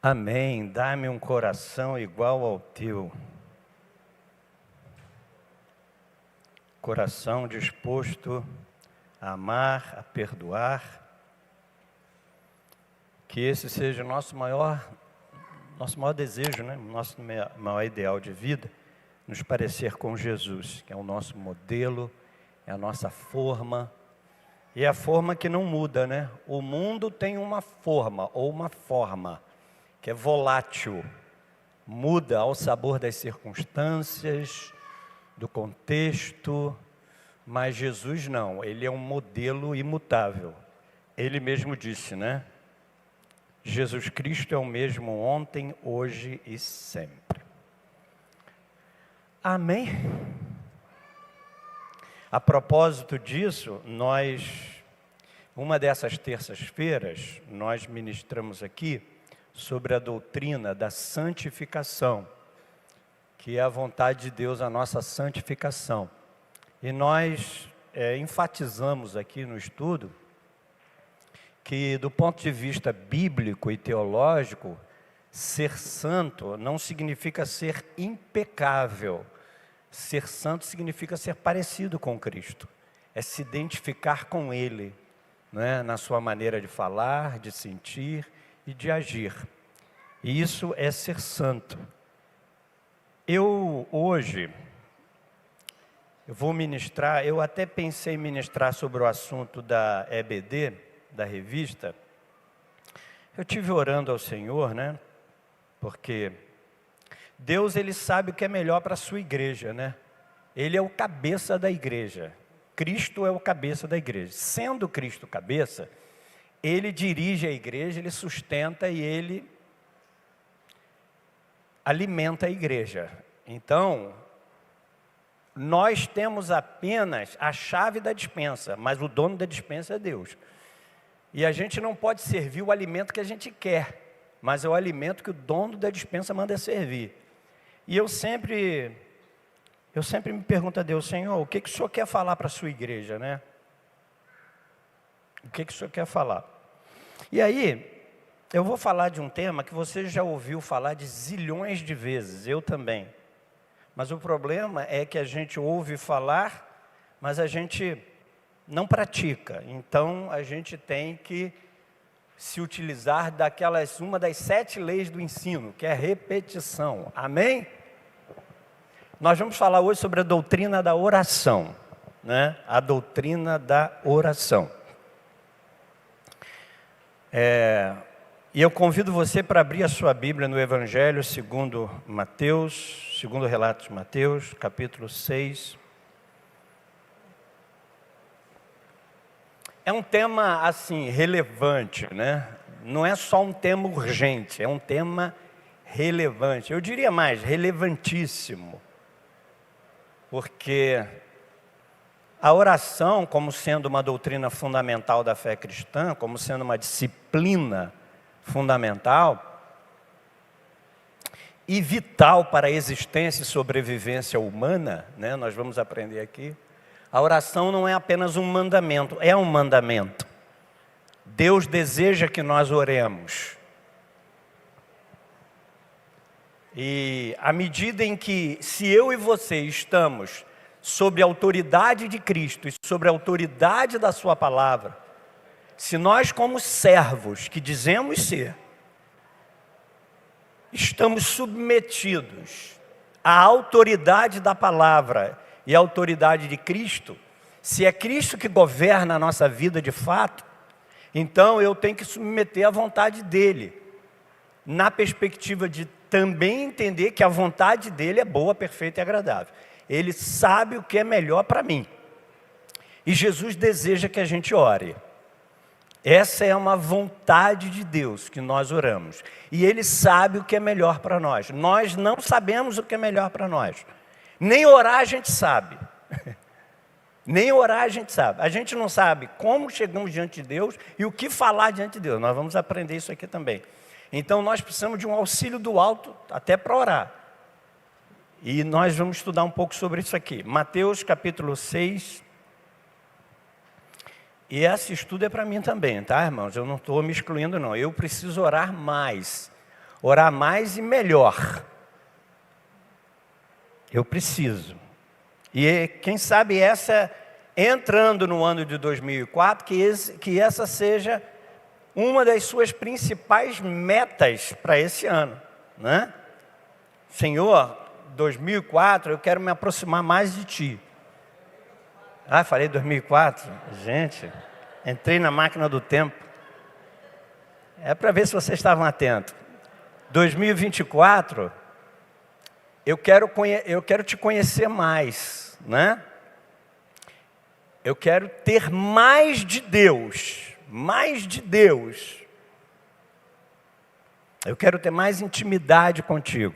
Amém. Dá-me um coração igual ao teu. Coração disposto a amar, a perdoar. Que esse seja o nosso maior desejo, né? Nosso maior ideal de vida, nos parecer com Jesus, que é o nosso modelo, é a nossa forma. E é a forma que não muda, né? O mundo tem uma forma, ou uma forma, que é volátil, muda ao sabor das circunstâncias, do contexto, mas Jesus não, ele é um modelo imutável. Ele mesmo disse, né? Jesus Cristo é o mesmo ontem, hoje e sempre. Amém? A propósito disso, uma dessas terças-feiras, nós ministramos aqui sobre a doutrina da santificação, que é a vontade de Deus, a nossa santificação. E nós enfatizamos aqui no estudo que, do ponto de vista bíblico e teológico, ser santo não significa ser impecável. Ser santo significa ser parecido com Cristo, é se identificar com Ele, né? Na sua maneira de falar, de sentir e de agir. E isso é ser santo. Hoje, eu vou ministrar, eu até pensei em ministrar sobre o assunto da EBD, da revista. Eu estive orando ao Senhor, né? Porque Deus, Ele sabe o que é melhor para a sua igreja, né? Ele é o cabeça da igreja. Cristo é o cabeça da igreja. Sendo Cristo cabeça, Ele dirige a igreja, Ele sustenta e Ele alimenta a igreja. Então, nós temos apenas a chave da despensa, mas o dono da despensa é Deus. E a gente não pode servir o alimento que a gente quer, mas é o alimento que o dono da despensa manda servir. E eu sempre me pergunto a Deus, Senhor, o que o Senhor quer falar para a sua igreja, né? O que o Senhor quer falar? E aí, eu vou falar de um tema que você já ouviu falar de zilhões de vezes, eu também. Mas o problema é que a gente ouve falar, mas a gente não pratica. Então, a gente tem que se utilizar uma das 7 leis do ensino, que é a repetição. Amém? Nós vamos falar hoje sobre a doutrina da oração, né? A doutrina da oração. E eu convido você para abrir a sua Bíblia no Evangelho segundo Mateus, segundo o relato de Mateus, capítulo 6. É um tema, assim, relevante, né? Não é só um tema urgente, é um tema relevante. Eu diria mais, relevantíssimo. Porque a oração, como sendo uma doutrina fundamental da fé cristã, como sendo uma disciplina fundamental e vital para a existência e sobrevivência humana, né? Nós vamos aprender aqui. A oração não é apenas um mandamento, é um mandamento. Deus deseja que nós oremos. E à medida em que, se eu e você estamos sob a autoridade de Cristo e sob a autoridade da sua palavra, se nós como servos que dizemos ser, estamos submetidos à autoridade da palavra e à autoridade de Cristo, se é Cristo que governa a nossa vida de fato, então eu tenho que submeter à vontade dEle, na perspectiva de também entender que a vontade dEle é boa, perfeita e agradável. Ele sabe o que é melhor para mim. E Jesus deseja que a gente ore. Essa é uma vontade de Deus que nós oramos. E Ele sabe o que é melhor para nós. Nós não sabemos o que é melhor para nós. Nem orar a gente sabe. Nem orar a gente sabe. A gente não sabe como chegamos diante de Deus e o que falar diante de Deus. Nós vamos aprender isso aqui também. Então nós precisamos de um auxílio do alto até para orar. E nós vamos estudar um pouco sobre isso aqui. Mateus capítulo 6. E esse estudo é para mim também, tá, irmãos? Eu não estou me excluindo, não. Eu preciso orar mais. Orar mais e melhor. Eu preciso. E quem sabe entrando no ano de 2004, que essa seja uma das suas principais metas para esse ano, né? Senhor, 2004, eu quero me aproximar mais de Ti. Ah, falei 2004? Gente, entrei na máquina do tempo. É para ver se vocês estavam atentos. 2024, eu quero te conhecer mais, né? Eu quero ter mais de Deus, mais de Deus. Eu quero ter mais intimidade contigo.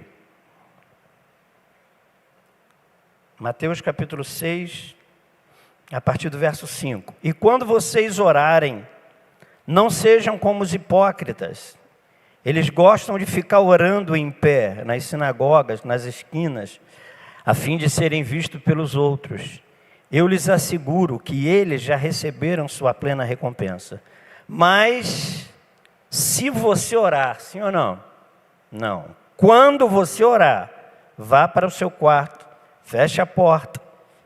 Mateus capítulo 6, a partir do verso 5. E quando vocês orarem, não sejam como os hipócritas. Eles gostam de ficar orando em pé, nas sinagogas, nas esquinas, a fim de serem vistos pelos outros. Eu lhes asseguro que eles já receberam sua plena recompensa. Mas, se você orar, sim ou não? Não. Quando você orar, vá para o seu quarto, feche a porta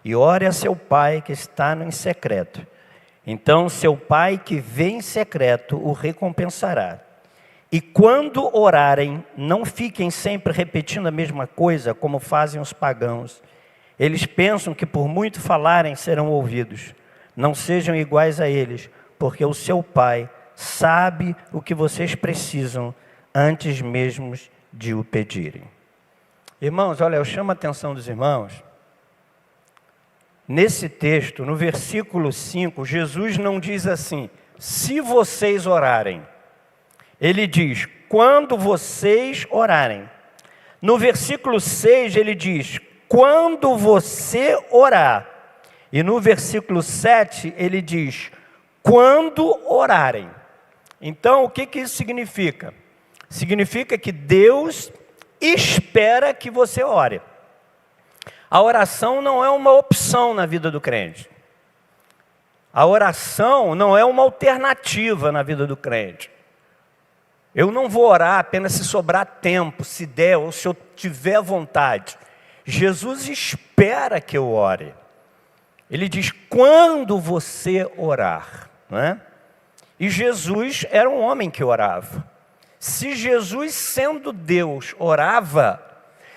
e ore a seu pai que está em secreto. Então, seu pai que vê em secreto o recompensará. E quando orarem, não fiquem sempre repetindo a mesma coisa, como fazem os pagãos. Eles pensam que por muito falarem serão ouvidos. Não sejam iguais a eles, porque o seu pai sabe o que vocês precisam antes mesmo de o pedirem. Irmãos, olha, eu chamo a atenção dos irmãos. Nesse texto, no versículo 5, Jesus não diz assim, se vocês orarem. Ele diz, quando vocês orarem. No versículo 6, ele diz, quando você orar. E no versículo 7, ele diz, quando orarem. Então, o que isso significa? Significa que Deus espera que você ore. A oração não é uma opção na vida do crente. A oração não é uma alternativa na vida do crente. Eu não vou orar apenas se sobrar tempo, se der ou se eu tiver vontade. Jesus espera que eu ore. Ele diz, quando você orar. Não é? E Jesus era um homem que orava. Se Jesus, sendo Deus, orava,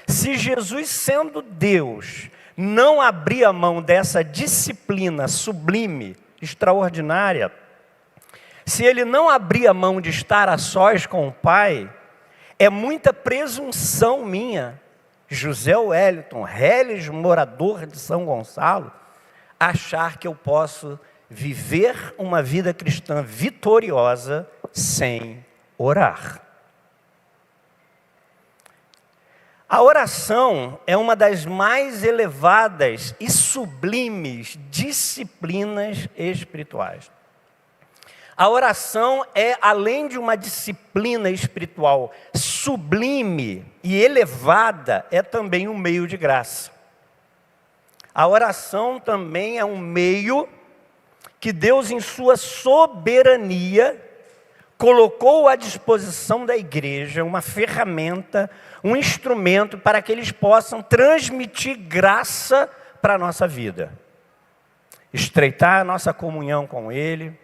se Jesus, sendo Deus, não abria mão dessa disciplina sublime, extraordinária, se ele não abria mão de estar a sós com o Pai, é muita presunção minha, José Wellington, reles morador de São Gonçalo, achar que eu posso viver uma vida cristã vitoriosa sem orar. A oração é uma das mais elevadas e sublimes disciplinas espirituais. A oração é, além de uma disciplina espiritual sublime e elevada, é também um meio de graça. A oração também é um meio que Deus, em sua soberania, colocou à disposição da igreja uma ferramenta, um instrumento para que eles possam transmitir graça para a nossa vida. Estreitar a nossa comunhão com Ele,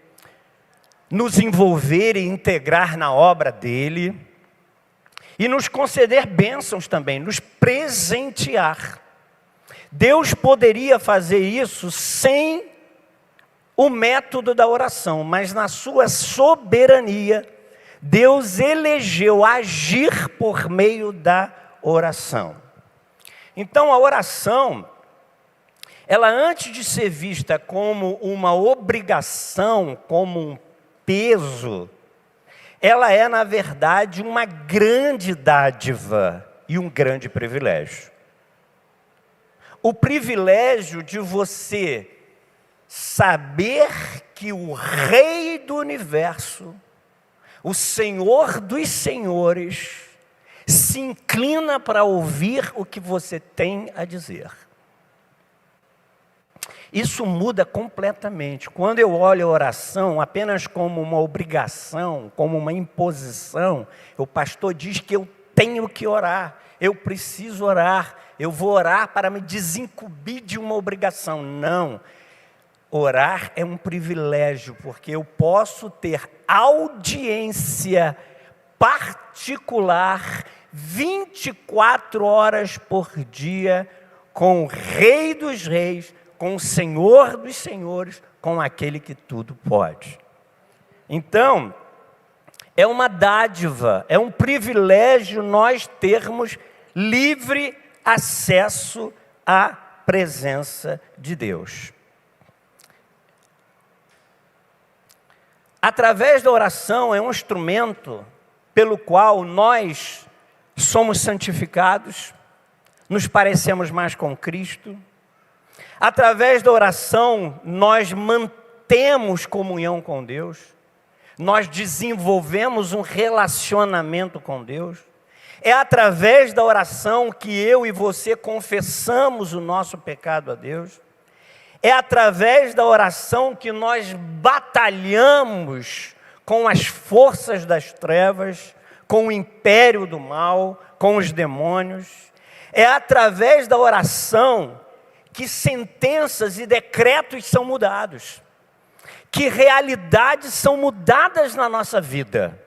nos envolver e integrar na obra dEle, e nos conceder bênçãos também, nos presentear. Deus poderia fazer isso sem o método da oração, mas na sua soberania, Deus elegeu agir por meio da oração. Então a oração, ela antes de ser vista como uma obrigação, como um peso, ela é na verdade uma grande dádiva e um grande privilégio. O privilégio de você saber que o Rei do Universo, o Senhor dos Senhores, se inclina para ouvir o que você tem a dizer. Isso muda completamente. Quando eu olho a oração apenas como uma obrigação, como uma imposição, o pastor diz que eu tenho que orar, eu preciso orar, eu vou orar para me desincumbir de uma obrigação. Não. Orar é um privilégio, porque eu posso ter audiência particular 24 horas por dia com o Rei dos Reis, com o Senhor dos Senhores, com aquele que tudo pode. Então, é uma dádiva, é um privilégio nós termos livre acesso à presença de Deus. Através da oração é um instrumento pelo qual nós somos santificados, nos parecemos mais com Cristo. Através da oração nós mantemos comunhão com Deus, nós desenvolvemos um relacionamento com Deus. É através da oração que eu e você confessamos o nosso pecado a Deus. É através da oração que nós batalhamos com as forças das trevas, com o império do mal, com os demônios. É através da oração que sentenças e decretos são mudados, que realidades são mudadas na nossa vida.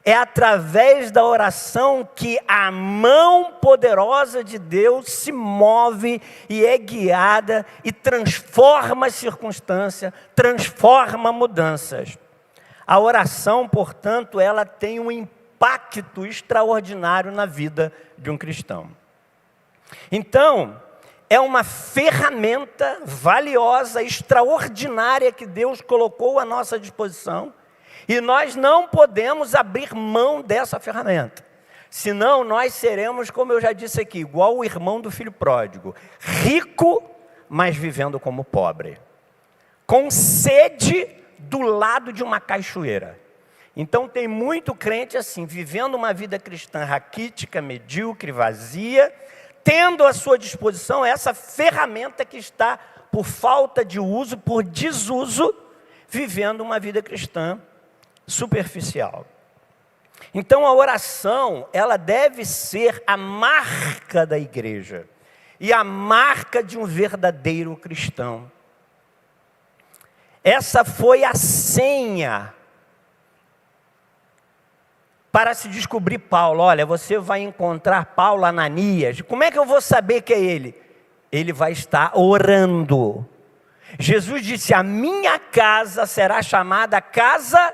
É através da oração que a mão poderosa de Deus se move e é guiada e transforma a circunstância, transforma mudanças. A oração, portanto, ela tem um impacto extraordinário na vida de um cristão. Então, é uma ferramenta valiosa, extraordinária que Deus colocou à nossa disposição. E nós não podemos abrir mão dessa ferramenta. Senão nós seremos, como eu já disse aqui, igual o irmão do filho pródigo. Rico, mas vivendo como pobre. Com sede do lado de uma cachoeira. Então tem muito crente assim, vivendo uma vida cristã raquítica, medíocre, vazia, tendo à sua disposição essa ferramenta que está por falta de uso, por desuso, vivendo uma vida cristã superficial. Então a oração, ela deve ser a marca da igreja e a marca de um verdadeiro cristão. Essa foi a senha para se descobrir Paulo. Olha, você vai encontrar Paulo, Ananias. Como é que eu vou saber que é ele? Ele vai estar orando. Jesus disse: a minha casa será chamada casa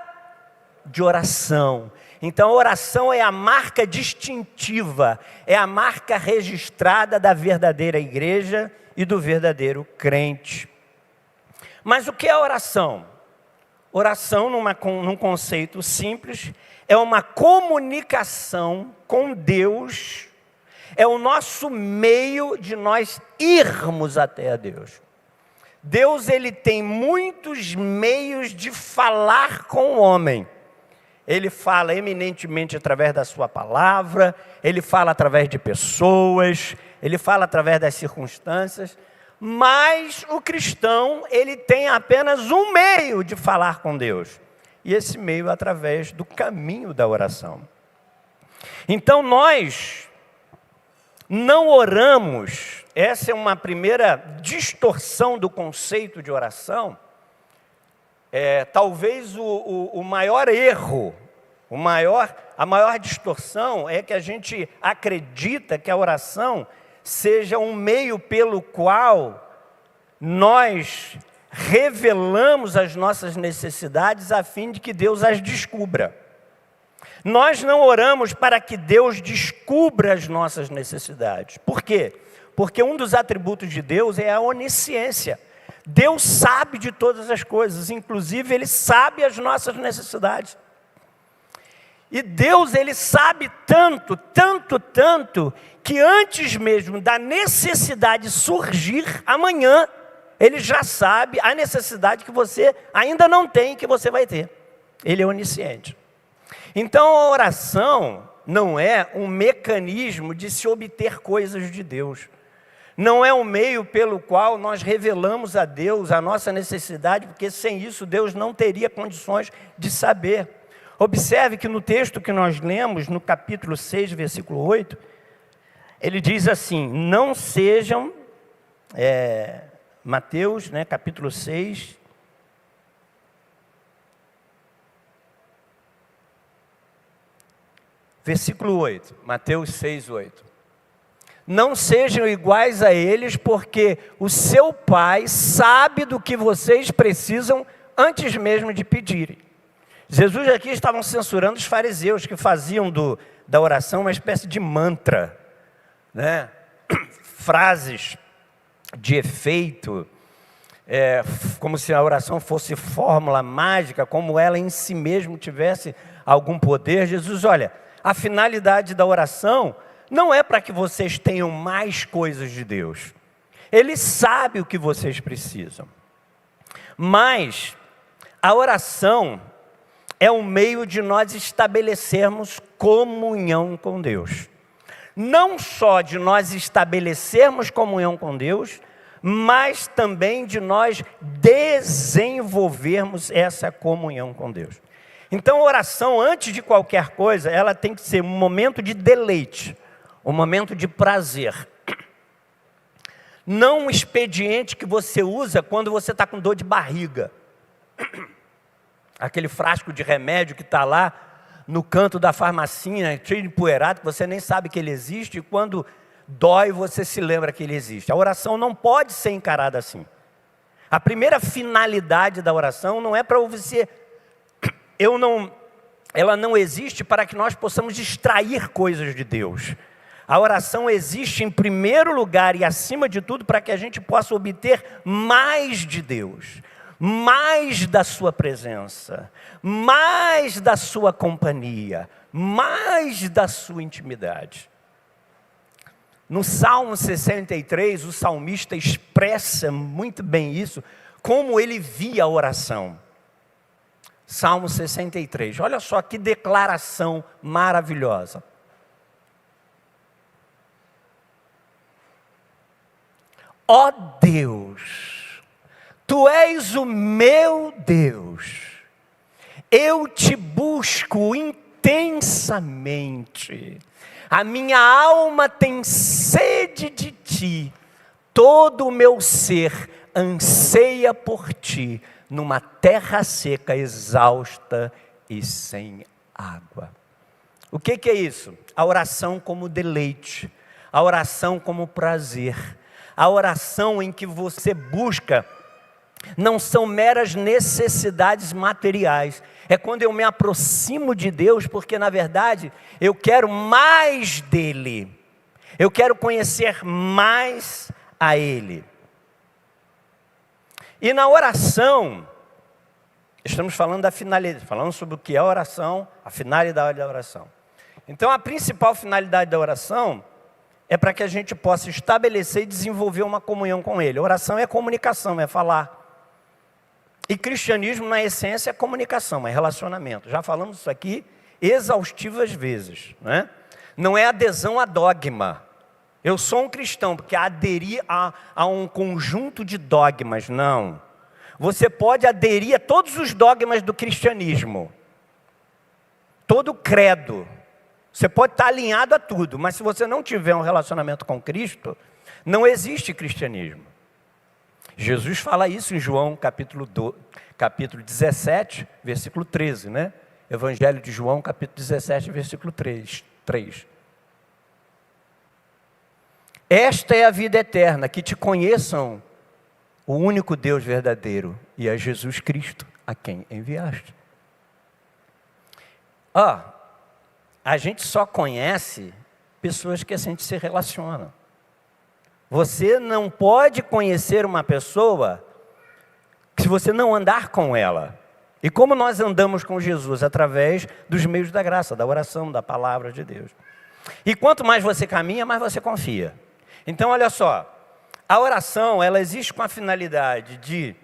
de oração. Então a oração é a marca distintiva, é a marca registrada da verdadeira igreja e do verdadeiro crente. Mas o que é oração? Oração, num conceito simples, é uma comunicação com Deus, é o nosso meio de nós irmos até a Deus. Deus, ele tem muitos meios de falar com o homem. Ele fala eminentemente através da sua palavra, ele fala através de pessoas, ele fala através das circunstâncias, mas o cristão, ele tem apenas um meio de falar com Deus, e esse meio é através do caminho da oração. Então nós não oramos, essa é uma primeira distorção do conceito de oração. Talvez o maior erro, a maior distorção é que a gente acredita que a oração seja um meio pelo qual nós revelamos as nossas necessidades a fim de que Deus as descubra. Nós não oramos para que Deus descubra as nossas necessidades. Por quê? Porque um dos atributos de Deus é a onisciência. Deus sabe de todas as coisas, inclusive Ele sabe as nossas necessidades. E Deus, Ele sabe tanto, que antes mesmo da necessidade surgir, amanhã, Ele já sabe a necessidade que você ainda não tem, que você vai ter. Ele é onisciente. Então a oração não é um mecanismo de se obter coisas de Deus. Não é um meio pelo qual nós revelamos a Deus a nossa necessidade, porque sem isso Deus não teria condições de saber. Observe que no texto que nós lemos, no capítulo 6, versículo 8, ele diz assim: não sejam, Mateus, capítulo 6, versículo 8, Mateus 6, 8. Não sejam iguais a eles, porque o seu Pai sabe do que vocês precisam antes mesmo de pedirem. Jesus aqui estavam censurando os fariseus que faziam da oração uma espécie de mantra, frases de efeito, como se a oração fosse fórmula mágica, como ela em si mesmo tivesse algum poder. Jesus, olha, a finalidade da oração não é para que vocês tenham mais coisas de Deus. Ele sabe o que vocês precisam. Mas a oração é um meio de nós estabelecermos comunhão com Deus. Não só de nós estabelecermos comunhão com Deus, mas também de nós desenvolvermos essa comunhão com Deus. Então a oração, antes de qualquer coisa, ela tem que ser um momento de deleite, um momento de prazer. Não um expediente que você usa quando você está com dor de barriga. Aquele frasco de remédio que está lá no canto da farmacinha, cheio de empoeirado, que você nem sabe que ele existe, e quando dói você se lembra que ele existe. A oração não pode ser encarada assim. A primeira finalidade da oração não é para você... Ela não existe para que nós possamos extrair coisas de Deus. A oração existe em primeiro lugar e acima de tudo para que a gente possa obter mais de Deus, mais da sua presença, mais da sua companhia, mais da sua intimidade. No Salmo 63, o salmista expressa muito bem isso, como ele via a oração. Salmo 63, olha só que declaração maravilhosa. Ó Deus, Tu és o meu Deus, eu te busco intensamente, a minha alma tem sede de Ti, todo o meu ser anseia por Ti, numa terra seca, exausta e sem água. O que é isso? A oração como deleite, a oração como prazer, a oração em que você busca, não são meras necessidades materiais, é quando eu me aproximo de Deus, porque na verdade eu quero mais dEle, eu quero conhecer mais a Ele. E na oração, estamos falando da finalidade, falando sobre o que é a oração, a finalidade da oração. Então a principal finalidade da oração é para que a gente possa estabelecer e desenvolver uma comunhão com Ele. Oração é comunicação, é falar. E cristianismo, na essência, é comunicação, é relacionamento. Já falamos isso aqui exaustivas vezes, né? Não é adesão a dogma. Eu sou um cristão porque aderir a um conjunto de dogmas, não. Você pode aderir a todos os dogmas do cristianismo, todo credo. Você pode estar alinhado a tudo, mas se você não tiver um relacionamento com Cristo, não existe cristianismo. Jesus fala isso em João capítulo 17, versículo 13, né? Evangelho de João, capítulo 17, versículo 3. Esta é a vida eterna, que te conheçam o único Deus verdadeiro e a Jesus Cristo, a quem enviaste. A gente só conhece pessoas que a gente se relaciona. Você não pode conhecer uma pessoa se você não andar com ela. E como nós andamos com Jesus? Através dos meios da graça, da oração, da palavra de Deus. E quanto mais você caminha, mais você confia. Então, olha só, a oração, ela existe com a finalidade de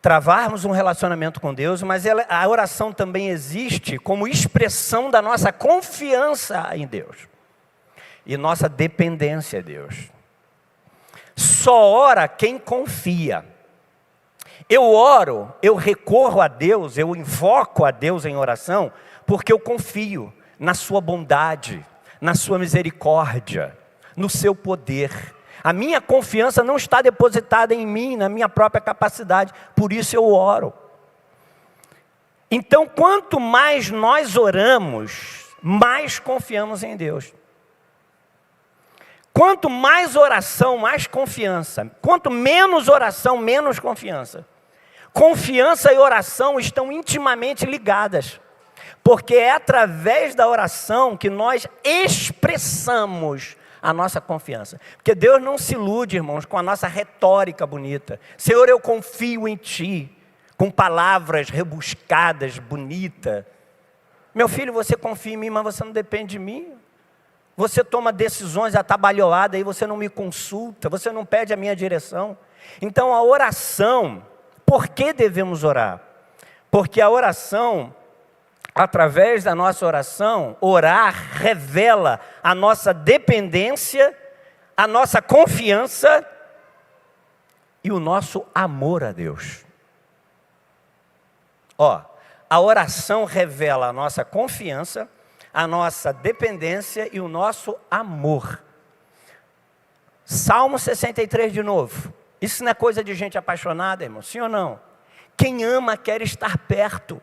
travarmos um relacionamento com Deus, mas a oração também existe como expressão da nossa confiança em Deus. e nossa dependência a Deus. Só ora quem confia. Eu oro, eu recorro a Deus, eu invoco a Deus em oração, porque eu confio na sua bondade, na sua misericórdia, no seu poder. A minha confiança não está depositada em mim, na minha própria capacidade, por isso eu oro. Então, quanto mais nós oramos, mais confiamos em Deus. Quanto mais oração, mais confiança. Quanto menos oração, menos confiança. Confiança e oração estão intimamente ligadas, porque é através da oração que nós expressamos a nossa confiança. Porque Deus não se ilude, irmãos, com a nossa retórica bonita. Senhor, eu confio em Ti, com palavras rebuscadas, bonitas. Meu filho, você confia em mim, mas você não depende de mim. Você toma decisões atabalhoadas e você não me consulta, você não pede a minha direção. Então a oração, por que devemos orar? Porque a oração, através da nossa oração, orar revela a nossa dependência, a nossa confiança e o nosso amor a Deus. A oração revela a nossa confiança, a nossa dependência e o nosso amor. Salmo 63 de novo. Isso não é coisa de gente apaixonada, irmão? Sim ou não? Quem ama quer estar perto.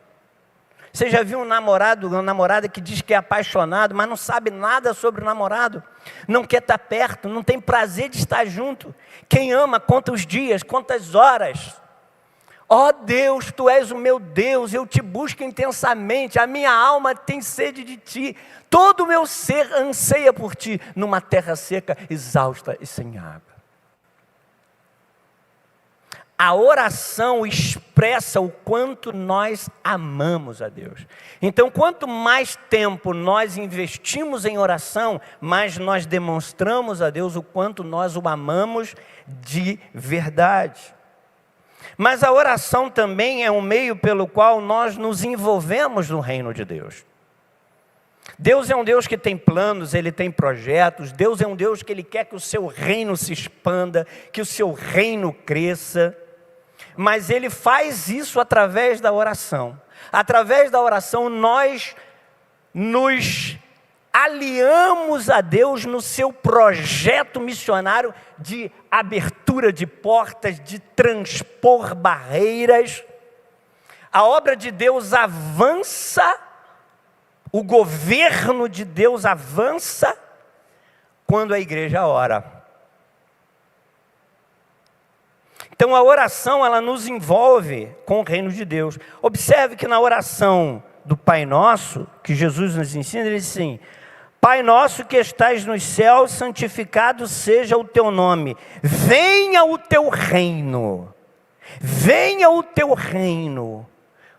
Você já viu um namorado, uma namorada que diz que é apaixonado, mas não sabe nada sobre o namorado? Não quer estar perto, não tem prazer de estar junto. Quem ama conta os dias, conta as horas. Ó Deus, Tu és o meu Deus, eu Te busco intensamente, a minha alma tem sede de Ti, todo o meu ser anseia por Ti, numa terra seca, exausta e sem água. A oração expressa o quanto nós amamos a Deus. Então, quanto mais tempo nós investimos em oração, mais nós demonstramos a Deus o quanto nós o amamos de verdade. Mas a oração também é um meio pelo qual nós nos envolvemos no reino de Deus. Deus é um Deus que tem planos, Ele tem projetos. Deus é um Deus que Ele quer que o seu reino se expanda, que o seu reino cresça. Mas Ele faz isso através da oração. Através da oração nós nos aliamos a Deus no seu projeto missionário de abertura de portas, de transpor barreiras. A obra de Deus avança, o governo de Deus avança quando a igreja ora. Então a oração, ela nos envolve com o reino de Deus. Observe que na oração do Pai Nosso, que Jesus nos ensina, ele diz assim: Pai nosso que estais nos céus, santificado seja o teu nome. Venha o teu reino. Venha o teu reino.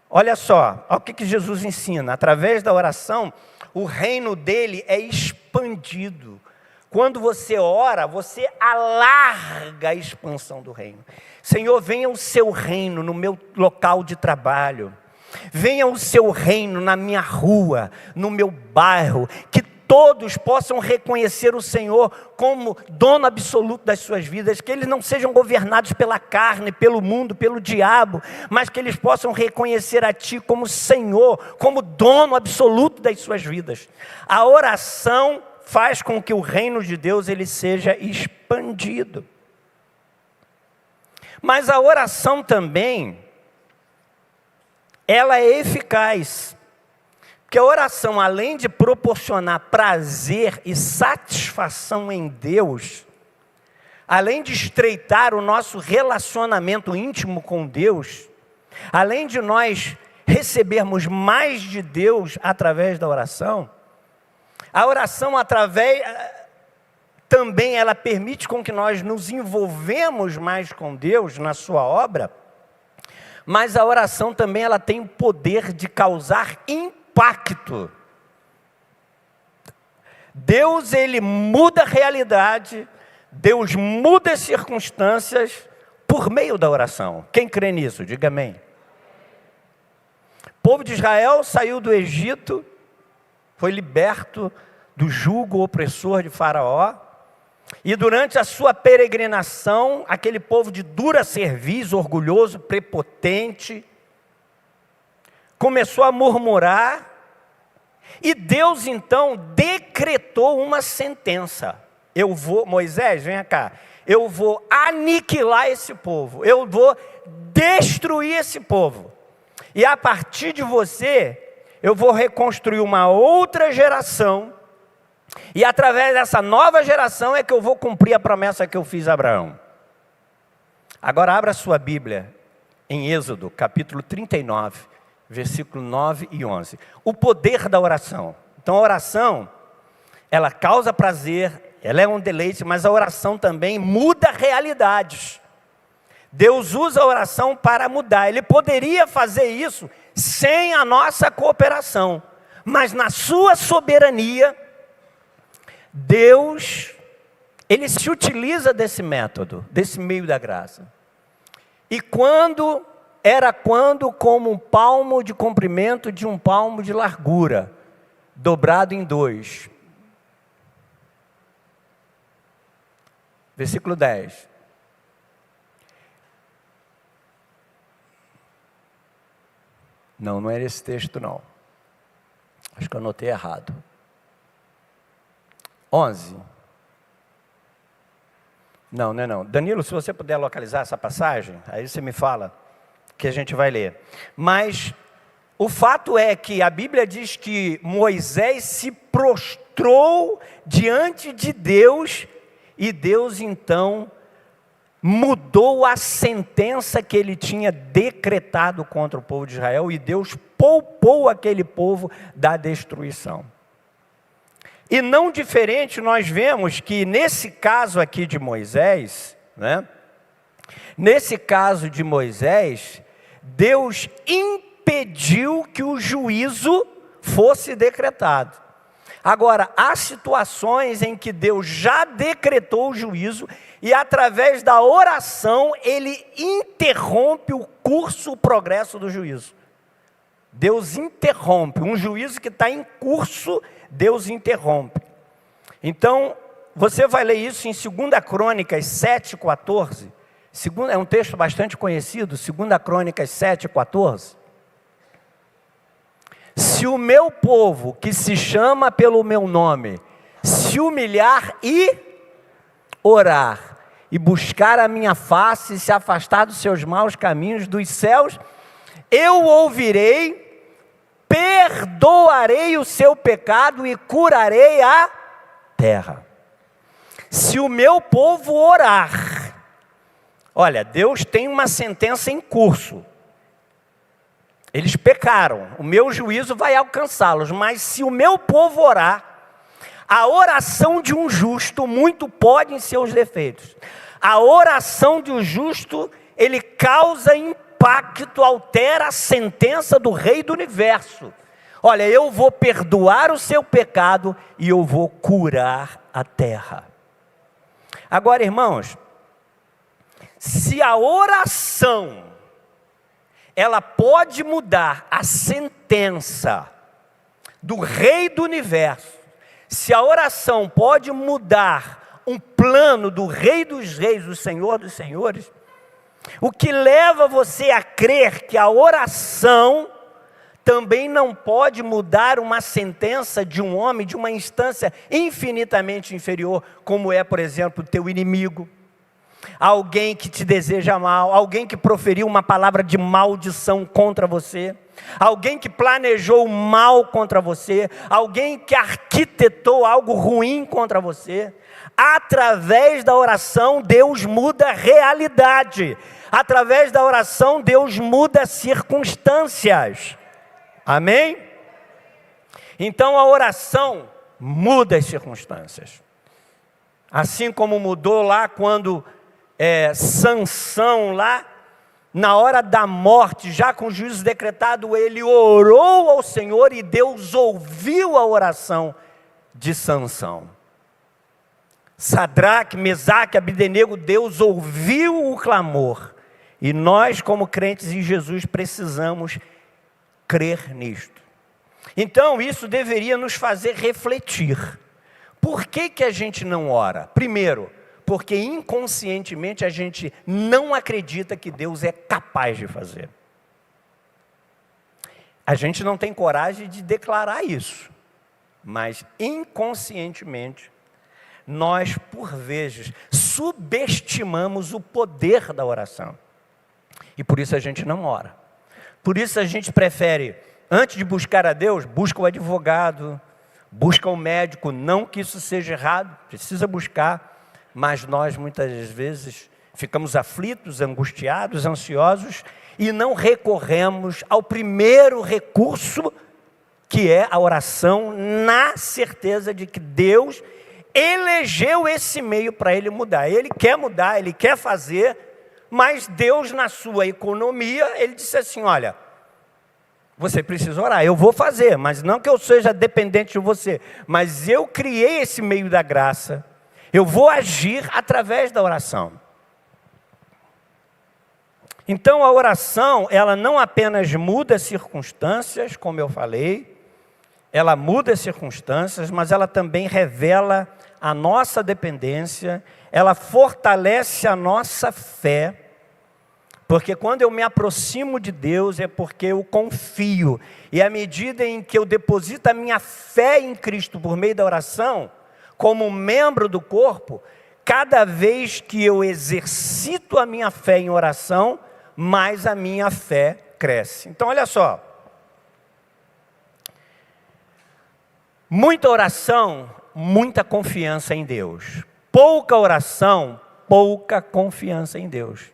Olha só, olha o que Jesus ensina. Através da oração, o reino dele é expandido. Quando você ora, você alarga a expansão do reino. Senhor, venha o seu reino no meu local de trabalho. Venha o seu reino na minha rua, no meu bairro. Que todos possam reconhecer o Senhor como dono absoluto das suas vidas. Que eles não sejam governados pela carne, pelo mundo, pelo diabo. Mas que eles possam reconhecer a Ti como Senhor, como dono absoluto das suas vidas. A oração faz com que o reino de Deus ele seja expandido. Mas a oração também, ela é eficaz. Porque a oração, além de proporcionar prazer e satisfação em Deus, além de estreitar o nosso relacionamento íntimo com Deus, além de nós recebermos mais de Deus através da oração, a oração também ela permite com que nós nos envolvemos mais com Deus na sua obra, mas a oração também ela tem o poder de causar impacto. Deus ele muda a realidade, Deus muda as circunstâncias por meio da oração. Quem crê nisso? Diga amém. O povo de Israel saiu do Egito, foi liberto do jugo opressor de Faraó. E durante a sua peregrinação, aquele povo de dura cerviz, orgulhoso, prepotente, começou a murmurar. E Deus então decretou uma sentença. Moisés, venha cá, eu vou aniquilar esse povo, eu vou destruir esse povo. E a partir de você, eu vou reconstruir uma outra geração, e através dessa nova geração é que eu vou cumprir a promessa que eu fiz a Abraão. Agora abra sua Bíblia em Êxodo, capítulo 39, versículo 9 e 11. O poder da oração. Então a oração, ela causa prazer, ela é um deleite, mas a oração também muda realidades. Deus usa a oração para mudar. Ele poderia fazer isso sem a nossa cooperação, mas na sua soberania, Deus, Ele se utiliza desse método, desse meio da graça. E quando, como um palmo de comprimento de um palmo de largura, dobrado em 2. Versículo 10. Não era esse texto não. Acho que eu anotei errado. 11. Não é não. Danilo, se você puder localizar essa passagem, aí você me fala que a gente vai ler. Mas o fato é que a Bíblia diz que Moisés se prostrou diante de Deus, e Deus então mudou a sentença que ele tinha decretado contra o povo de Israel, e Deus poupou aquele povo da destruição. E não diferente, nós vemos que nesse caso aqui de Moisés, nesse caso de Moisés, Deus impediu que o juízo fosse decretado. Agora, há situações em que Deus já decretou o juízo, e através da oração, Ele interrompe o curso, o progresso do juízo. Deus interrompe, um juízo que está em curso, Deus interrompe. Então, você vai ler isso em 2 Crônicas 7,14. É um texto bastante conhecido, 2 Crônicas 7,14. Se o meu povo, que se chama pelo meu nome, se humilhar e orar, e buscar a minha face, e se afastar dos seus maus caminhos, dos céus, eu ouvirei, perdoarei o seu pecado e curarei a terra. Se o meu povo orar, olha, Deus tem uma sentença em curso. Eles pecaram, o meu juízo vai alcançá-los, mas se o meu povo orar, a oração de um justo muito pode em seus defeitos. A oração de um justo, ele causa impacto, altera a sentença do Rei do Universo. Olha, eu vou perdoar o seu pecado e eu vou curar a terra. Agora, irmãos, se a oração, ela pode mudar a sentença do Rei do Universo, se a oração pode mudar um plano do Rei dos Reis, do Senhor dos Senhores, o que leva você a crer que a oração também não pode mudar uma sentença de um homem, de uma instância infinitamente inferior, como é, por exemplo, o teu inimigo, alguém que te deseja mal, alguém que proferiu uma palavra de maldição contra você, alguém que planejou mal contra você, alguém que arquitetou algo ruim contra você. Através da oração, Deus muda a realidade. Através da oração, Deus muda circunstâncias. Amém? Então a oração muda as circunstâncias. Assim como mudou lá quando Sansão lá, na hora da morte, já com o juízo decretado, ele orou ao Senhor e Deus ouviu a oração de Sansão. Sadraque, Mesaque, Abdenego, Deus ouviu o clamor. E nós, como crentes em Jesus, precisamos crer nisto. Então, isso deveria nos fazer refletir. Por que a gente não ora? Primeiro, porque inconscientemente a gente não acredita que Deus é capaz de fazer. A gente não tem coragem de declarar isso, mas inconscientemente, nós, por vezes, subestimamos o poder da oração. E por isso a gente não ora. Por isso a gente prefere, antes de buscar a Deus, busca o advogado, busca o médico. Não que isso seja errado, precisa buscar, mas nós muitas vezes ficamos aflitos, angustiados, ansiosos e não recorremos ao primeiro recurso, que é a oração, na certeza de que Deus elegeu esse meio para ele mudar. Ele quer fazer, mas Deus, na sua economia, ele disse assim: olha, você precisa orar, eu vou fazer, mas não que eu seja dependente de você, mas eu criei esse meio da graça, eu vou agir através da oração. Então a oração, ela não apenas muda as circunstâncias, como eu falei, ela muda as circunstâncias, mas ela também revela a nossa dependência, ela fortalece a nossa fé, porque quando eu me aproximo de Deus é porque eu confio, e à medida em que eu deposito a minha fé em Cristo por meio da oração, como membro do corpo, cada vez que eu exercito a minha fé em oração, mais a minha fé cresce. Então olha só, muita oração, muita confiança em Deus. Pouca oração, pouca confiança em Deus.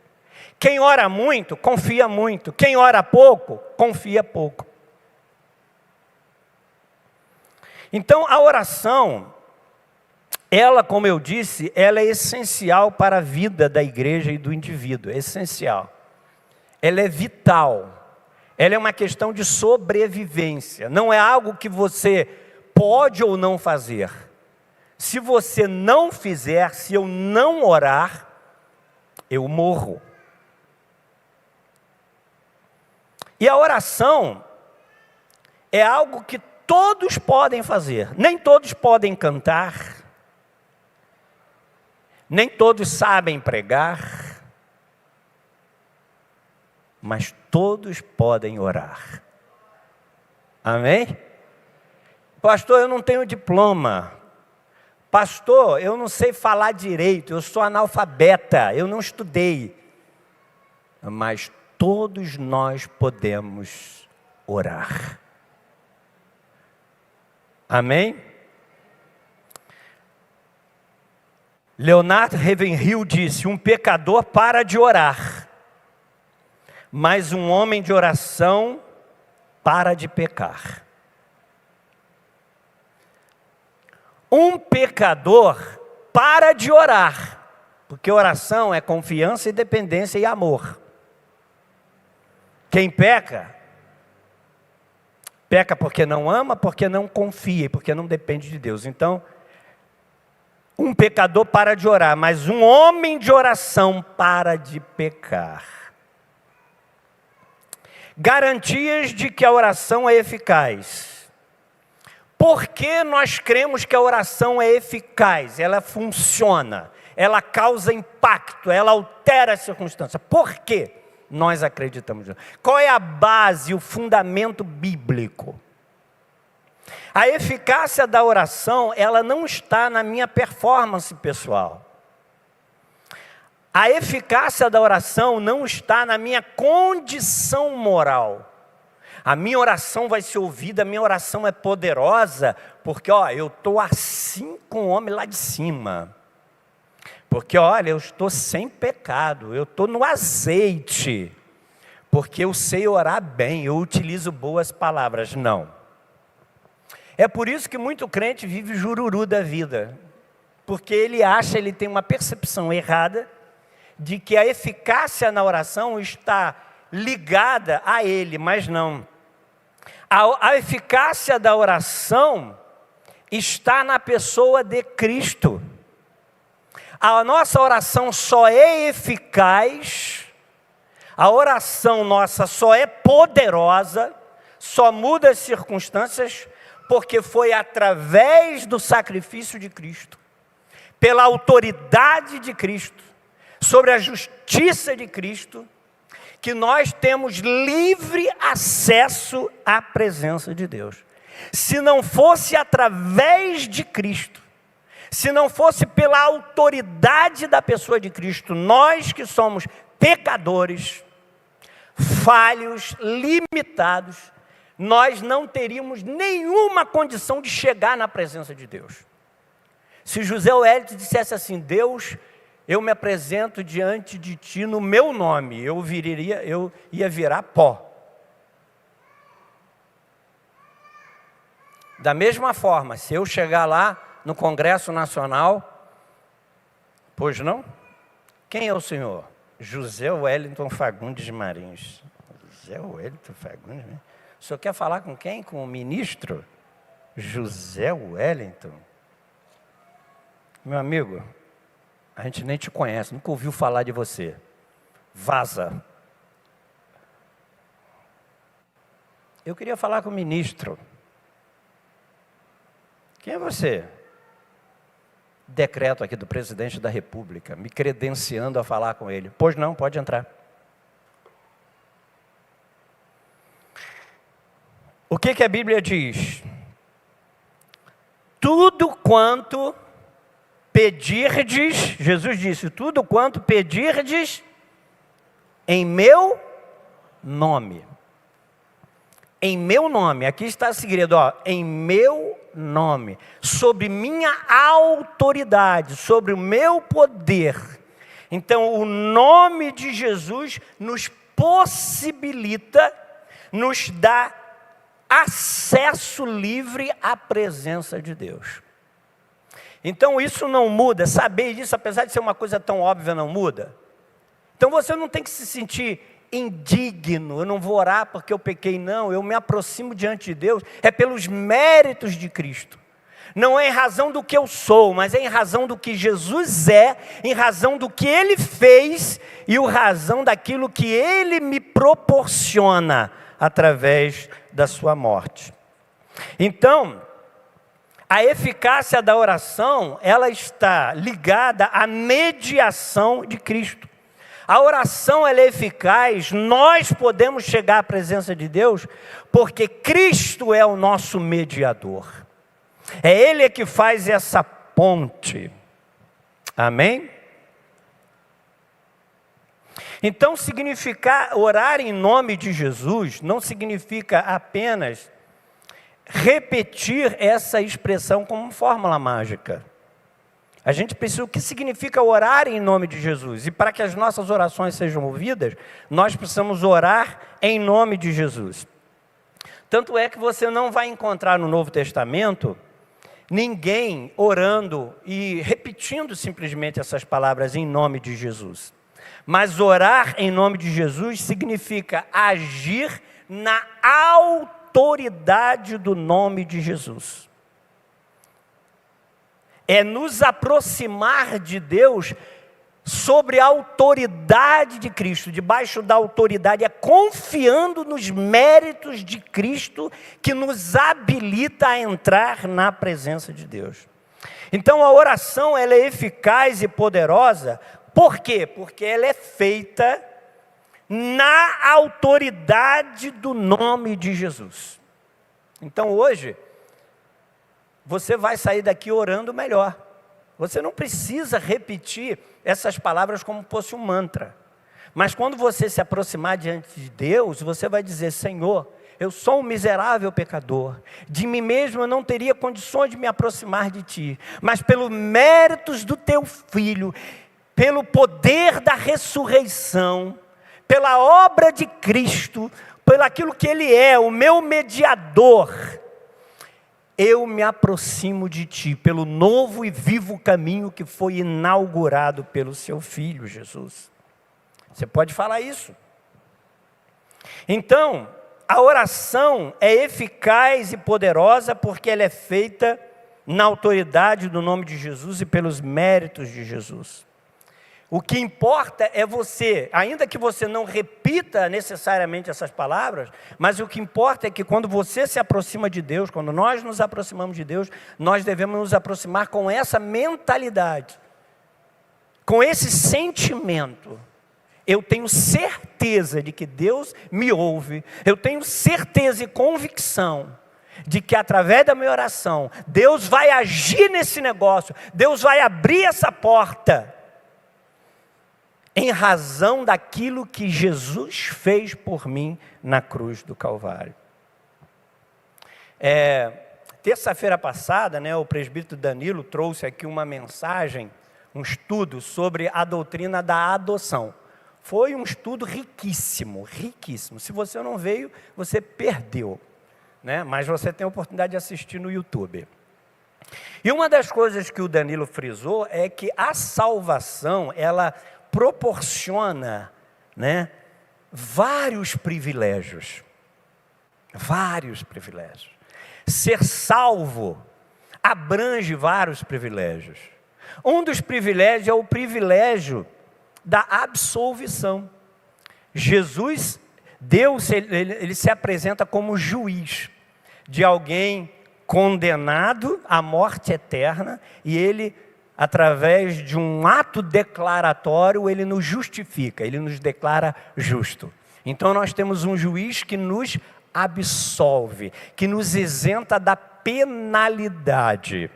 Quem ora muito, confia muito. Quem ora pouco, confia pouco. Então a oração, ela, como eu disse, ela é essencial para a vida da igreja e do indivíduo, é essencial. Ela é vital, ela é uma questão de sobrevivência, não é algo que você pode ou não fazer. Se você não fizer, se eu não orar, eu morro. E a oração é algo que todos podem fazer, nem todos podem cantar, nem todos sabem pregar, mas todos podem orar. Amém? Pastor, eu não tenho diploma. Pastor, eu não sei falar direito, eu sou analfabeta, eu não estudei. Mas todos nós podemos orar. Amém? Leonard Ravenhill disse: um pecador para de orar, mas um homem de oração para de pecar. Um pecador para de orar, porque oração é confiança e dependência e amor. Quem peca, peca porque não ama, porque não confia, porque não depende de Deus. Então, um pecador para de orar, mas um homem de oração para de pecar. Garantias de que a oração é eficaz. Por que nós cremos que a oração é eficaz? Ela funciona, ela causa impacto, ela altera as circunstâncias. Por quê nós acreditamos nisso? Qual é a base, o fundamento bíblico? A eficácia da oração, ela não está na minha performance pessoal. A eficácia da oração não está na minha condição moral. A minha oração vai ser ouvida, a minha oração é poderosa, porque eu estou assim com o homem lá de cima. Porque olha, eu estou sem pecado, eu estou no azeite. Porque eu sei orar bem, eu utilizo boas palavras. Não. É por isso que muito crente vive jururu da vida. Porque ele tem uma percepção errada de que a eficácia na oração está ligada a ele, mas não. A eficácia da oração está na pessoa de Cristo. A nossa oração só é eficaz, a oração nossa só é poderosa, só muda as circunstâncias, porque foi através do sacrifício de Cristo, pela autoridade de Cristo, sobre a justiça de Cristo, que nós temos livre acesso à presença de Deus. Se não fosse através de Cristo, se não fosse pela autoridade da pessoa de Cristo, nós que somos pecadores, falhos, limitados, nós não teríamos nenhuma condição de chegar na presença de Deus. Se José Wellington dissesse assim: Deus, eu me apresento diante de ti no meu nome, eu ia virar pó. Da mesma forma, se eu chegar lá no Congresso Nacional, pois não? Quem é o senhor? José Wellington Fagundes Marins. José Wellington Fagundes Marins. O senhor quer falar com quem? Com o ministro? José Wellington? Meu amigo, a gente nem te conhece, nunca ouviu falar de você. Vaza. Eu queria falar com o ministro. Quem é você? Decreto aqui do presidente da República, me credenciando a falar com ele. Pois não, pode entrar. O que a Bíblia diz? Tudo quanto pedirdes, Jesus disse, tudo quanto pedirdes em meu nome. Em meu nome, aqui está o segredo, ó, em meu nome, sobre minha autoridade, sobre o meu poder. Então, o nome de Jesus nos possibilita, nos dá acesso livre à presença de Deus. Então isso não muda, saber disso, apesar de ser uma coisa tão óbvia, não muda. Então você não tem que se sentir indigno, eu não vou orar porque eu pequei, não, eu me aproximo diante de Deus, é pelos méritos de Cristo. Não é em razão do que eu sou, mas é em razão do que Jesus é, em razão do que Ele fez e em razão daquilo que Ele me proporciona através da sua morte. Então, a eficácia da oração, ela está ligada à mediação de Cristo. A oração ela é eficaz, nós podemos chegar à presença de Deus, porque Cristo é o nosso mediador. É Ele que faz essa ponte. Amém? Então, orar em nome de Jesus não significa apenas repetir essa expressão como fórmula mágica. A gente precisa, o que significa orar em nome de Jesus? E para que as nossas orações sejam ouvidas, nós precisamos orar em nome de Jesus. Tanto é que você não vai encontrar no Novo Testamento ninguém orando e repetindo simplesmente essas palavras em nome de Jesus. Mas orar em nome de Jesus significa agir na autoridade do nome de Jesus. É nos aproximar de Deus sobre a autoridade de Cristo, debaixo da autoridade, é confiando nos méritos de Cristo que nos habilita a entrar na presença de Deus. Então a oração ela é eficaz e poderosa, por quê? Porque ela é feita na autoridade do nome de Jesus. Então hoje, você vai sair daqui orando melhor. Você não precisa repetir essas palavras como fosse um mantra. Mas quando você se aproximar diante de Deus, você vai dizer: Senhor, eu sou um miserável pecador. De mim mesmo eu não teria condições de me aproximar de Ti. Mas pelos méritos do Teu Filho, pelo poder da ressurreição, pela obra de Cristo, pelo aquilo que Ele é, o meu mediador, eu me aproximo de Ti, pelo novo e vivo caminho que foi inaugurado pelo Seu Filho, Jesus. Você pode falar isso. Então, a oração é eficaz e poderosa porque ela é feita na autoridade do nome de Jesus e pelos méritos de Jesus. O que importa é você, ainda que você não repita necessariamente essas palavras, mas o que importa é que quando você se aproxima de Deus, quando nós nos aproximamos de Deus, nós devemos nos aproximar com essa mentalidade, com esse sentimento. Eu tenho certeza de que Deus me ouve, eu tenho certeza e convicção de que através da minha oração, Deus vai agir nesse negócio, Deus vai abrir essa porta, em razão daquilo que Jesus fez por mim na cruz do Calvário. Terça-feira passada, o presbítero Danilo trouxe aqui uma mensagem, um estudo sobre a doutrina da adoção. Foi um estudo riquíssimo, riquíssimo. Se você não veio, você perdeu, mas você tem a oportunidade de assistir no YouTube. E uma das coisas que o Danilo frisou é que a salvação, ela proporciona, vários privilégios. Vários privilégios. Ser salvo abrange vários privilégios. Um dos privilégios é o privilégio da absolvição. Jesus, Deus, ele se apresenta como juiz de alguém condenado à morte eterna, e ele, através de um ato declaratório, ele nos justifica, ele nos declara justo. Então nós temos um juiz que nos absolve, que nos isenta da penalidade.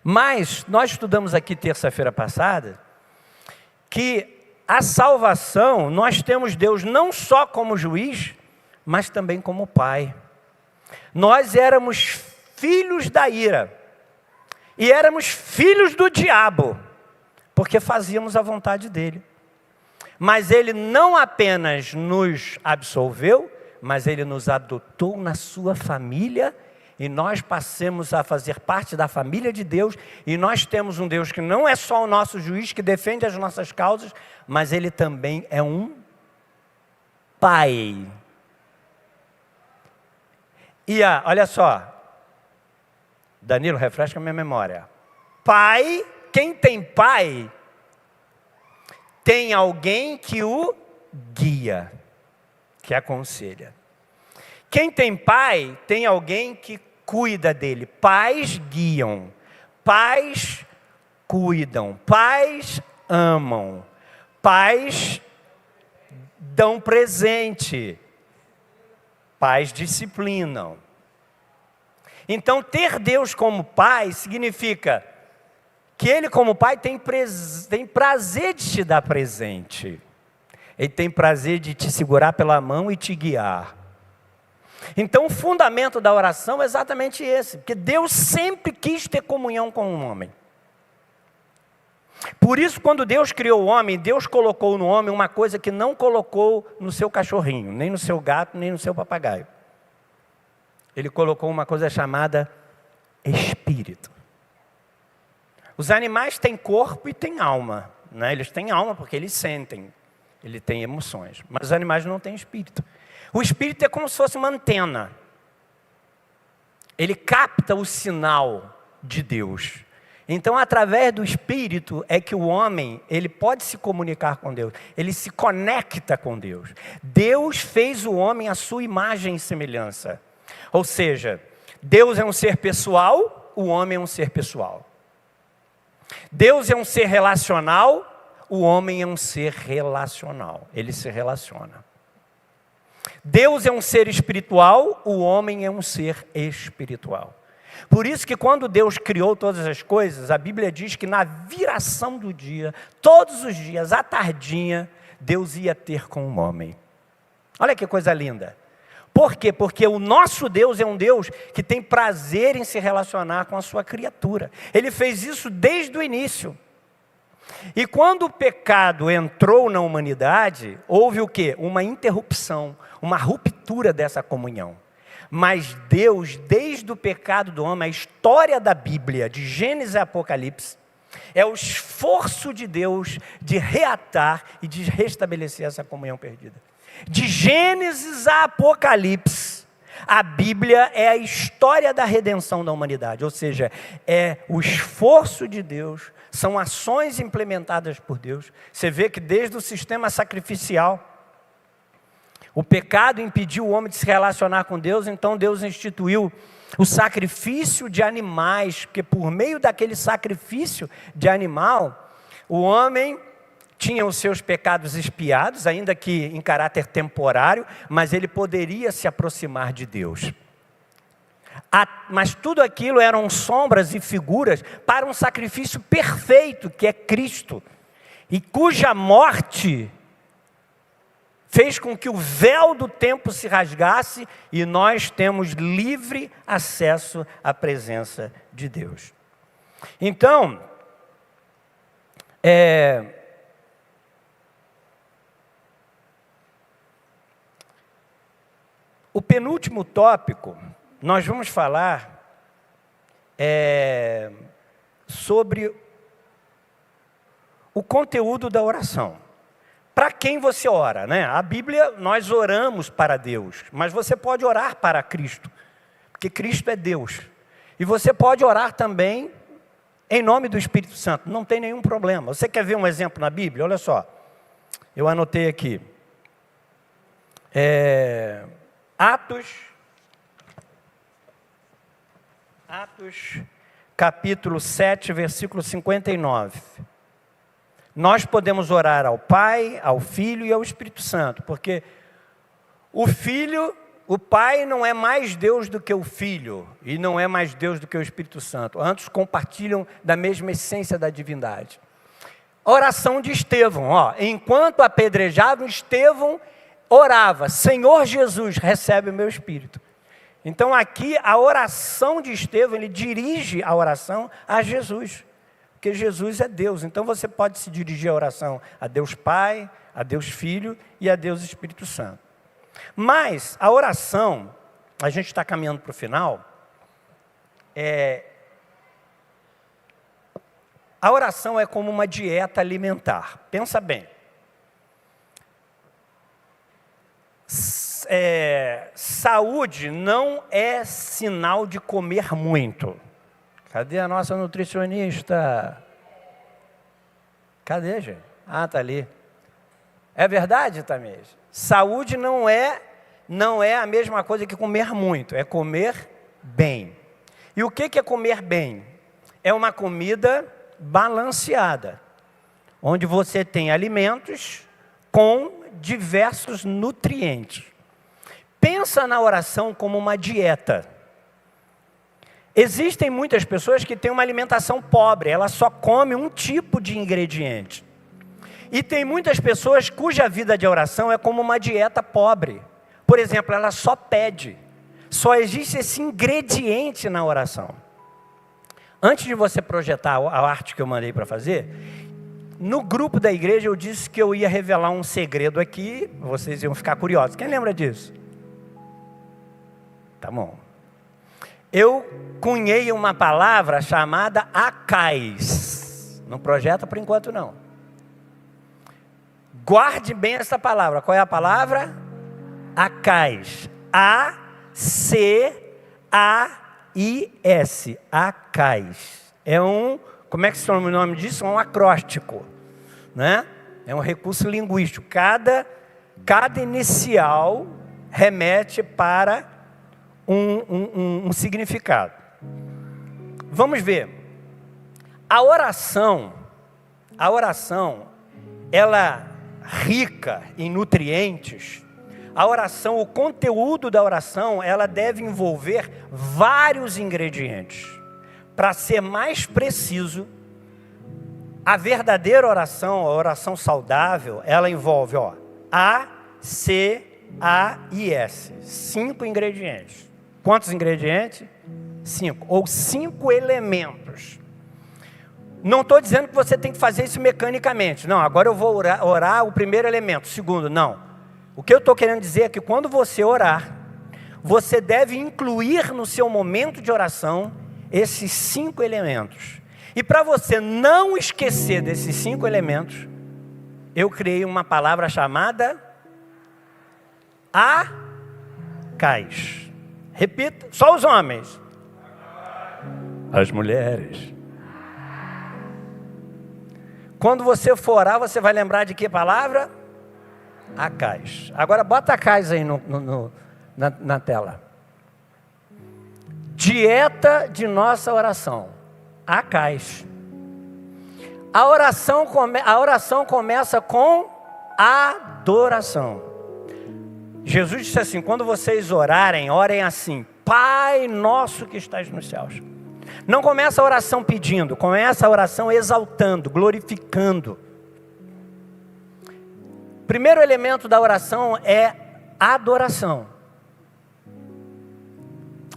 Mas nós estudamos aqui terça-feira passada que a salvação, nós temos Deus não só como juiz, mas também como pai. Nós éramos filhos da ira. E éramos filhos do diabo, porque fazíamos a vontade dele. Mas ele não apenas nos absolveu, mas ele nos adotou na sua família, e nós passamos a fazer parte da família de Deus, e nós temos um Deus que não é só o nosso juiz, que defende as nossas causas, mas ele também é um pai. E olha só, Danilo, refresca a minha memória. Pai, quem tem pai, tem alguém que o guia, que aconselha. Quem tem pai, tem alguém que cuida dele. Pais guiam, pais cuidam, pais amam, pais dão presente, pais disciplinam. Então, ter Deus como pai significa que Ele como pai tem prazer de te dar presente. Ele tem prazer de te segurar pela mão e te guiar. Então, o fundamento da oração é exatamente esse, porque Deus sempre quis ter comunhão com o homem. Por isso, quando Deus criou o homem, Deus colocou no homem uma coisa que não colocou no seu cachorrinho, nem no seu gato, nem no seu papagaio. Ele colocou uma coisa chamada espírito. Os animais têm corpo e têm alma, Eles têm alma porque eles sentem, eles têm emoções, mas os animais não têm espírito. O espírito é como se fosse uma antena. Ele capta o sinal de Deus. Então, através do espírito é que o homem, ele pode se comunicar com Deus. Ele se conecta com Deus. Deus fez o homem à sua imagem e semelhança. Ou seja, Deus é um ser pessoal, o homem é um ser pessoal. Deus é um ser relacional, o homem é um ser relacional. Ele se relaciona. Deus é um ser espiritual, o homem é um ser espiritual. Por isso que quando Deus criou todas as coisas, a Bíblia diz que na viração do dia, todos os dias, à tardinha, Deus ia ter com o homem. Olha que coisa linda. Por quê? Porque o nosso Deus é um Deus que tem prazer em se relacionar com a sua criatura. Ele fez isso desde o início. E quando o pecado entrou na humanidade, houve o quê? Uma interrupção, uma ruptura dessa comunhão. Mas Deus, desde o pecado do homem, a história da Bíblia, de Gênesis e Apocalipse, é o esforço de Deus de reatar e de restabelecer essa comunhão perdida. De Gênesis a Apocalipse, A Bíblia é a história da redenção da humanidade, ou seja, é o esforço de Deus, são ações implementadas por Deus. Você vê que desde o sistema sacrificial, o pecado impediu o homem de se relacionar com Deus, então Deus instituiu o sacrifício de animais, porque por meio daquele sacrifício de animal, o homem tinha os seus pecados expiados, ainda que em caráter temporário, mas ele poderia se aproximar de Deus. Mas tudo aquilo eram sombras e figuras para um sacrifício perfeito, que é Cristo, e cuja morte fez com que o véu do tempo se rasgasse e nós temos livre acesso à presença de Deus. Então, o penúltimo tópico, nós vamos falar sobre o conteúdo da oração. Para quem você ora, né? A Bíblia, nós oramos para Deus, mas você pode orar para Cristo, porque Cristo é Deus. E você pode orar também em nome do Espírito Santo, não tem nenhum problema. Você quer ver um exemplo na Bíblia? Olha só, eu anotei aqui. Atos, capítulo 7, versículo 59. Nós podemos orar ao Pai, ao Filho e ao Espírito Santo, porque o Pai não é mais Deus do que o Filho, e não é mais Deus do que o Espírito Santo. Ambos compartilham da mesma essência da divindade. A oração de Estevão, enquanto apedrejavam, Estevão orava: Senhor Jesus, recebe o meu espírito. Então aqui a oração de Estevão, ele dirige a oração a Jesus, porque Jesus é Deus. Então você pode se dirigir a oração a Deus Pai, a Deus Filho e a Deus Espírito Santo. Mas a oração, a gente está caminhando para o final, a oração é como uma dieta alimentar. Pensa bem. Saúde não é sinal de comer muito. Cadê a nossa nutricionista? Cadê, gente? Tá ali. É verdade, Tamires? Saúde não é a mesma coisa que comer muito, é comer bem. E o que é comer bem? É uma comida balanceada, onde você tem alimentos com diversos nutrientes. Pensa na oração como uma dieta. Existem muitas pessoas que têm uma alimentação pobre, ela só come um tipo de ingrediente. E tem muitas pessoas cuja vida de oração é como uma dieta pobre. Por exemplo, ela só pede. Só existe esse ingrediente na oração. Antes de você projetar a arte que eu mandei para fazer, no grupo da igreja eu disse que eu ia revelar um segredo aqui, vocês iam ficar curiosos. Quem lembra disso? Tá bom. Eu cunhei uma palavra chamada acais. Não projeta por enquanto não. Guarde bem essa palavra. Qual é a palavra? Acais. A-C-A-I-S. Acais. Como é que se chama o nome disso? É um acróstico, né? É um recurso linguístico. Cada inicial remete para um significado. Vamos ver. A oração, ela rica em nutrientes. A oração, o conteúdo da oração, ela deve envolver vários ingredientes. Para ser mais preciso, a verdadeira oração, a oração saudável, ela envolve A-C-A-I-S. 5 ingredientes. Quantos ingredientes? 5. Ou 5 elementos. Não estou dizendo que você tem que fazer isso mecanicamente. Não, agora eu vou orar o primeiro elemento. O segundo, não. O que eu estou querendo dizer é que quando você orar, você deve incluir no seu momento de oração esses 5 elementos. E para você não esquecer desses 5 elementos, eu criei uma palavra chamada acais. Repita, só os homens. As mulheres. Quando você for orar, você vai lembrar de que palavra? Acais. Agora bota acais aí na tela. Dieta de nossa oração. Acais. A oração começa com adoração. Jesus disse assim: quando vocês orarem, orem assim: Pai nosso que estás nos céus. Não começa a oração pedindo, começa a oração exaltando, glorificando. Primeiro elemento da oração é adoração.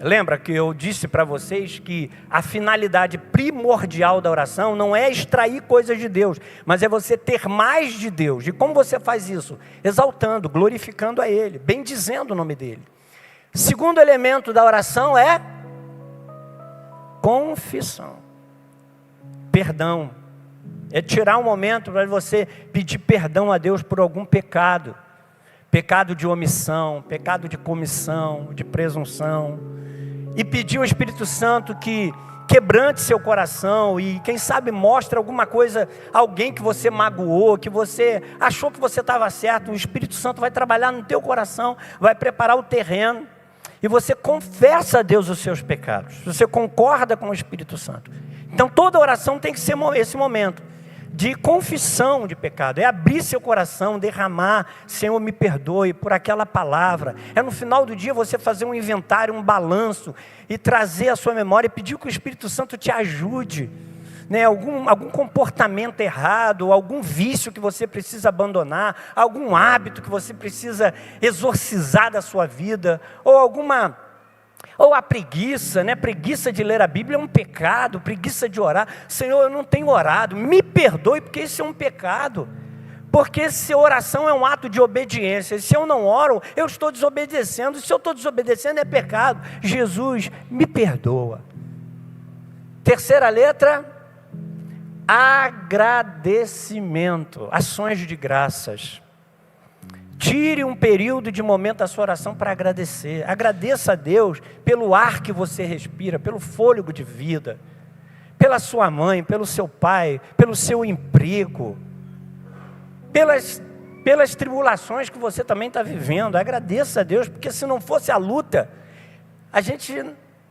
Lembra que eu disse para vocês que a finalidade primordial da oração não é extrair coisas de Deus, mas é você ter mais de Deus. E como você faz isso? Exaltando, glorificando a Ele, bendizendo o nome dEle. Segundo elemento da oração é confissão. Perdão. É tirar um momento para você pedir perdão a Deus por algum pecado. Pecado de omissão, pecado de comissão, de presunção. E pedir ao Espírito Santo que quebrante seu coração e quem sabe mostre alguma coisa, alguém que você magoou, que você achou que você estava certo. O Espírito Santo vai trabalhar no teu coração, vai preparar o terreno. E você confessa a Deus os seus pecados. Você concorda com o Espírito Santo. Então toda oração tem que ser esse momento de confissão de pecado. É abrir seu coração, derramar: Senhor, me perdoe por aquela palavra. É no final do dia você fazer um inventário, um balanço e trazer a sua memória e pedir que o Espírito Santo te ajude. Algum comportamento errado, algum vício que você precisa abandonar, algum hábito que você precisa exorcizar da sua vida, ou a preguiça, preguiça de ler a Bíblia é um pecado, preguiça de orar. Senhor, eu não tenho orado, me perdoe, porque isso é um pecado. Porque se oração é um ato de obediência, se eu não oro, eu estou desobedecendo. Se eu estou desobedecendo, é pecado. Jesus, me perdoa. Terceira letra, agradecimento, ações de graças. Tire um período de momento da sua oração para agradecer. Agradeça a Deus pelo ar que você respira, pelo fôlego de vida, pela sua mãe, pelo seu pai, pelo seu emprego, pelas tribulações que você também está vivendo. Agradeça a Deus, porque se não fosse a luta, a gente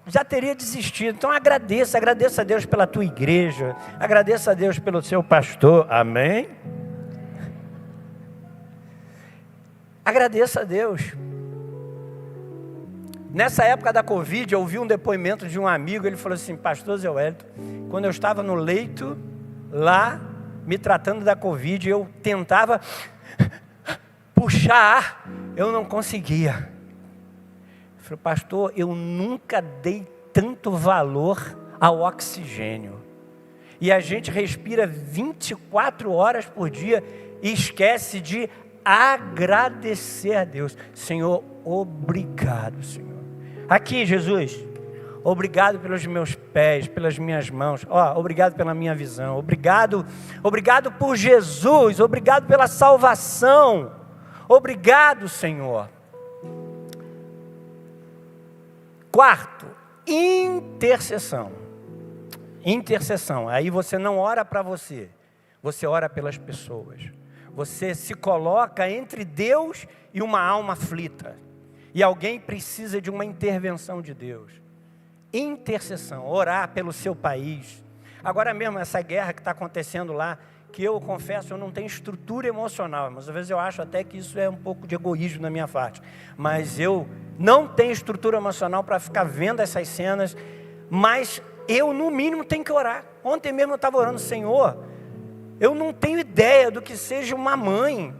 já teria desistido. Então agradeça a Deus pela tua igreja, agradeça a Deus pelo seu pastor, amém? Agradeça a Deus. Nessa época da Covid, eu ouvi um depoimento de um amigo. Ele falou assim: pastor Zé Wellington, quando eu estava no leito lá, me tratando da Covid, eu tentava puxar ar, eu não conseguia. Eu falei: pastor, eu nunca dei tanto valor ao oxigênio. E a gente respira 24 horas por dia e esquece de agradecer a Deus. Senhor, obrigado, Senhor. Aqui, Jesus, obrigado pelos meus pés, pelas minhas mãos. Obrigado pela minha visão. Obrigado por Jesus. Obrigado pela salvação. Obrigado, Senhor. Quarto, intercessão. Intercessão. Aí você não ora para você, você ora pelas pessoas. Você se coloca entre Deus e uma alma aflita. E alguém precisa de uma intervenção de Deus. Intercessão, orar pelo seu país. Agora mesmo, essa guerra que está acontecendo lá, que eu confesso, eu não tenho estrutura emocional. Mas às vezes eu acho até que isso é um pouco de egoísmo da minha parte. Mas eu não tenho estrutura emocional para ficar vendo essas cenas. Mas eu, no mínimo, tenho que orar. Ontem mesmo eu estava orando: Senhor, eu não tenho ideia do que seja uma mãe,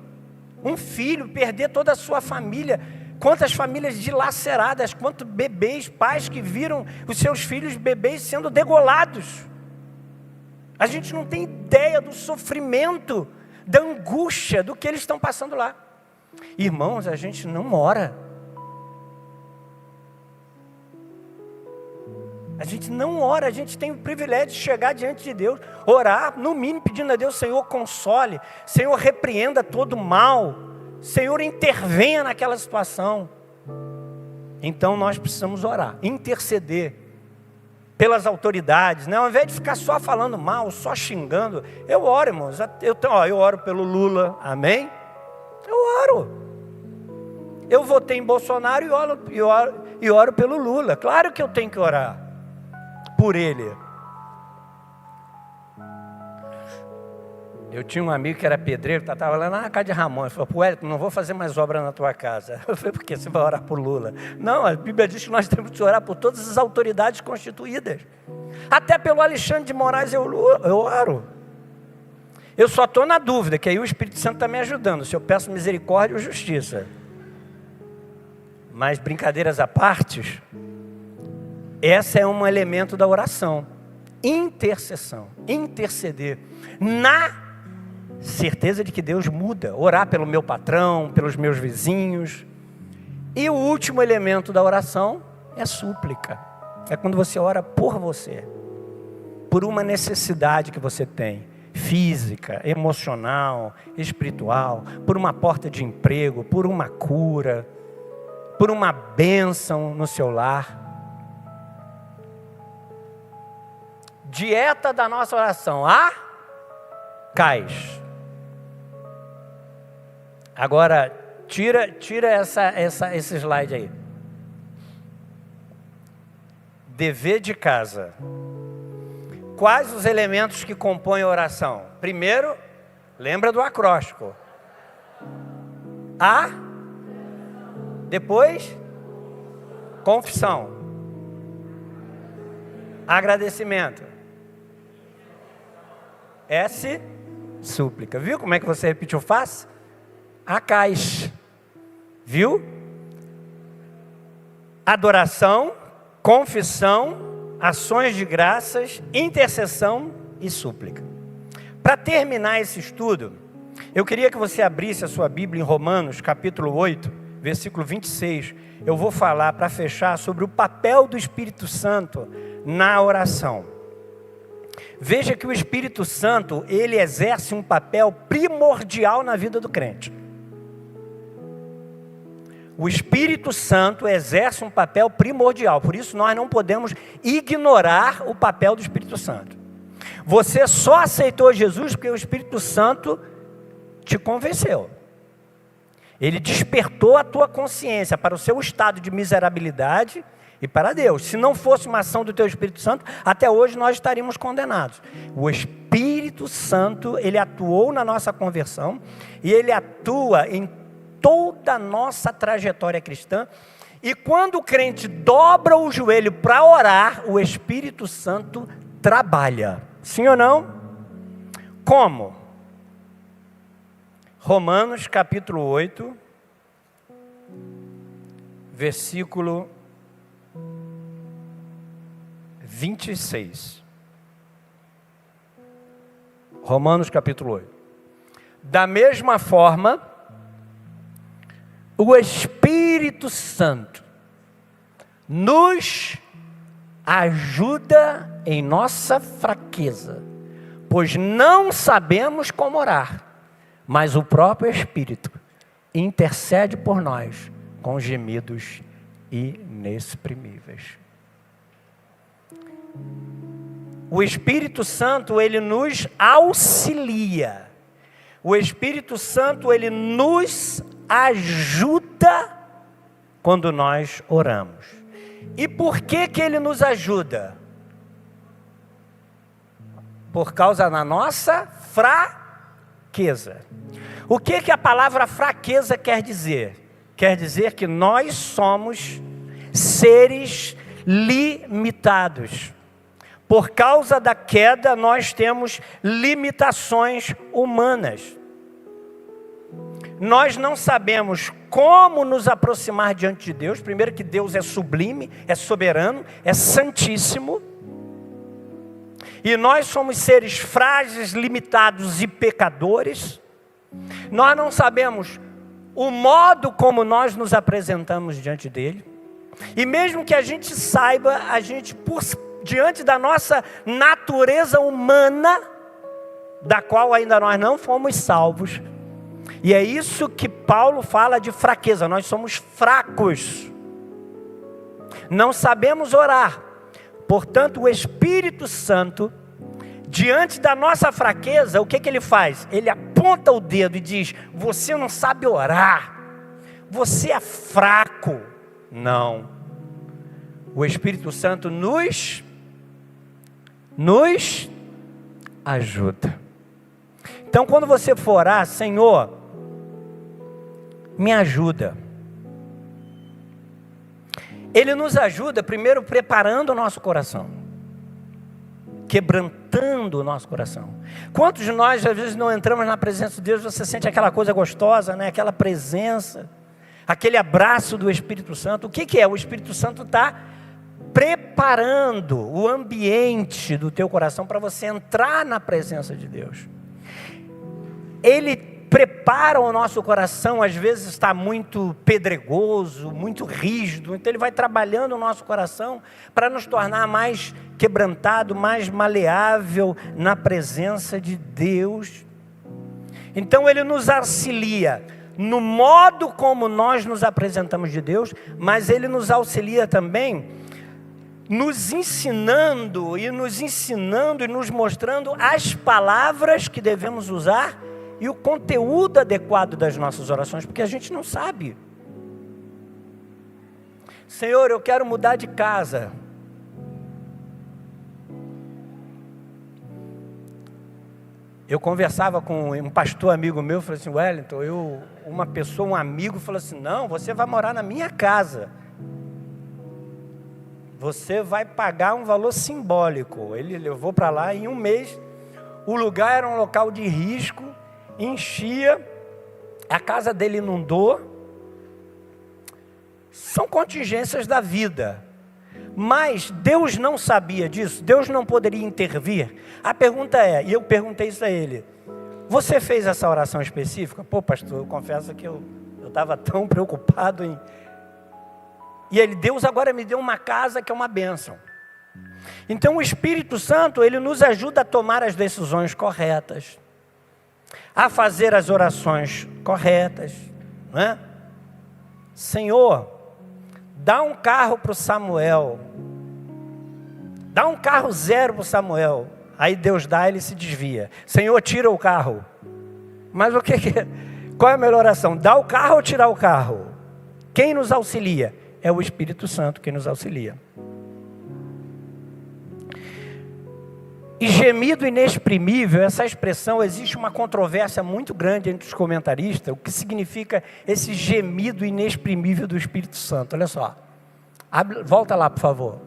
um filho, perder toda a sua família. Quantas famílias dilaceradas, quantos bebês, pais que viram os seus filhos bebês sendo degolados. A gente não tem ideia do sofrimento, da angústia, do que eles estão passando lá. Irmãos, a gente não ora. A gente não ora, a gente tem o privilégio de chegar diante de Deus, orar, no mínimo pedindo a Deus: Senhor, console, Senhor, repreenda todo mal, Senhor, intervenha naquela situação. Então nós precisamos orar, interceder pelas autoridades, né? Ao invés de ficar só falando mal, só xingando, eu oro, irmãos. Eu oro pelo Lula, amém? Eu oro. Eu votei em Bolsonaro e oro pelo Lula. Claro que eu tenho que orar por ele. Eu tinha um amigo que era pedreiro, estava lá na casa de Ramon. Ele falou: pô, Wellington, não vou fazer mais obra na tua casa. Eu falei: por que você vai orar por Lula? Não, a Bíblia diz que nós temos que orar por todas as autoridades constituídas. Até pelo Alexandre de Moraes eu oro. Eu só estou na dúvida, que aí o Espírito Santo está me ajudando, se eu peço misericórdia ou justiça. Mas brincadeiras à parte, esse é um elemento da oração. Intercessão, interceder, na certeza de que Deus muda. Orar pelo meu patrão, pelos meus vizinhos. E o último elemento da oração é súplica. É quando você ora por você, por uma necessidade que você tem, física, emocional, espiritual, por uma porta de emprego, por uma cura, por uma bênção no seu lar. Dieta da nossa oração: a cais. Agora, tira esse slide aí. Dever de casa. Quais os elementos que compõem a oração? Primeiro, lembra do acróstico. A. Depois, confissão. Agradecimento. S, súplica. Viu como é que você repetiu fácil? Acais. Viu? Adoração, confissão, ações de graças, intercessão e súplica. Para terminar esse estudo, eu queria que você abrisse a sua Bíblia em Romanos, capítulo 8, versículo 26. Eu vou falar, para fechar, sobre o papel do Espírito Santo na oração. Veja que o Espírito Santo, ele exerce um papel primordial na vida do crente. O Espírito Santo exerce um papel primordial, por isso nós não podemos ignorar o papel do Espírito Santo. Você só aceitou Jesus porque o Espírito Santo te convenceu. Ele despertou a tua consciência para o seu estado de miserabilidade e para Deus. Se não fosse uma ação do teu Espírito Santo, até hoje nós estaríamos condenados. O Espírito Santo, ele atuou na nossa conversão e ele atua em toda a nossa trajetória cristã. E quando o crente dobra o joelho para orar, o Espírito Santo trabalha. Sim ou não? Como? Romanos capítulo 8, versículo 26. Romanos capítulo 8. Da mesma forma, o Espírito Santo nos ajuda em nossa fraqueza, pois não sabemos como orar, mas o próprio Espírito intercede por nós com gemidos inexprimíveis. O Espírito Santo, ele nos auxilia. O Espírito Santo, ele nos ajuda quando nós oramos. E por que que ele nos ajuda? Por causa da nossa fraqueza. O que que a palavra fraqueza quer dizer? Quer dizer que nós somos seres limitados. Por causa da queda, nós temos limitações humanas. Nós não sabemos como nos aproximar diante de Deus. Primeiro que Deus é sublime, é soberano, é santíssimo. E nós somos seres frágeis, limitados e pecadores. Nós não sabemos o modo como nós nos apresentamos diante dele. E mesmo que a gente saiba, a gente, diante da nossa natureza humana, da qual ainda nós não fomos salvos. E é isso que Paulo fala de fraqueza. Nós somos fracos. não sabemos orar. Portanto, o Espírito Santo, diante da nossa fraqueza, o que ele faz? Ele aponta o dedo e diz: você não sabe orar, você é fraco. Não. O Espírito Santo nos ajuda. Então, quando você for orar: Senhor, me ajuda. Ele nos ajuda primeiro preparando o nosso coração, quebrantando o nosso coração. Quantos de nós às vezes não entramos na presença de Deus, você sente aquela coisa gostosa, né? Aquela presença, aquele abraço do Espírito Santo. O que é? O Espírito Santo está preparando o ambiente do teu coração para você entrar na presença de Deus. Ele prepara o nosso coração, às vezes está muito pedregoso, muito rígido, então ele vai trabalhando o nosso coração para nos tornar mais quebrantado, mais maleável na presença de Deus. Então ele nos auxilia no modo como nós nos apresentamos de Deus, mas ele nos auxilia também nos ensinando e nos mostrando as palavras que devemos usar e o conteúdo adequado das nossas orações, porque a gente não sabe. Senhor, eu quero mudar de casa. Eu conversava com um pastor amigo meu, falei assim: Wellington, um amigo falou assim: não, você vai morar na minha casa. Você vai pagar um valor simbólico. Ele levou para lá em um mês. O lugar era um local de risco, enchia, a casa dele inundou. São contingências da vida. Mas Deus não sabia disso, Deus não poderia intervir. A pergunta é, e eu perguntei isso a ele: você fez essa oração específica? Pô, pastor, eu confesso que eu estava tão preocupado em... E ele: Deus agora me deu uma casa que é uma bênção. Então o Espírito Santo, ele nos ajuda a tomar as decisões corretas, a fazer as orações corretas, não é? Senhor, dá um carro para o Samuel, dá um carro zero para o Samuel. Aí Deus dá, ele se desvia. Senhor, tira o carro. Mas o que é? Qual é a melhor oração? Dá o carro ou tirar o carro? Quem nos auxilia? É o Espírito Santo que nos auxilia. E gemido inexprimível, essa expressão, existe uma controvérsia muito grande entre os comentaristas, o que significa esse gemido inexprimível do Espírito Santo. Olha só, volta lá por favor.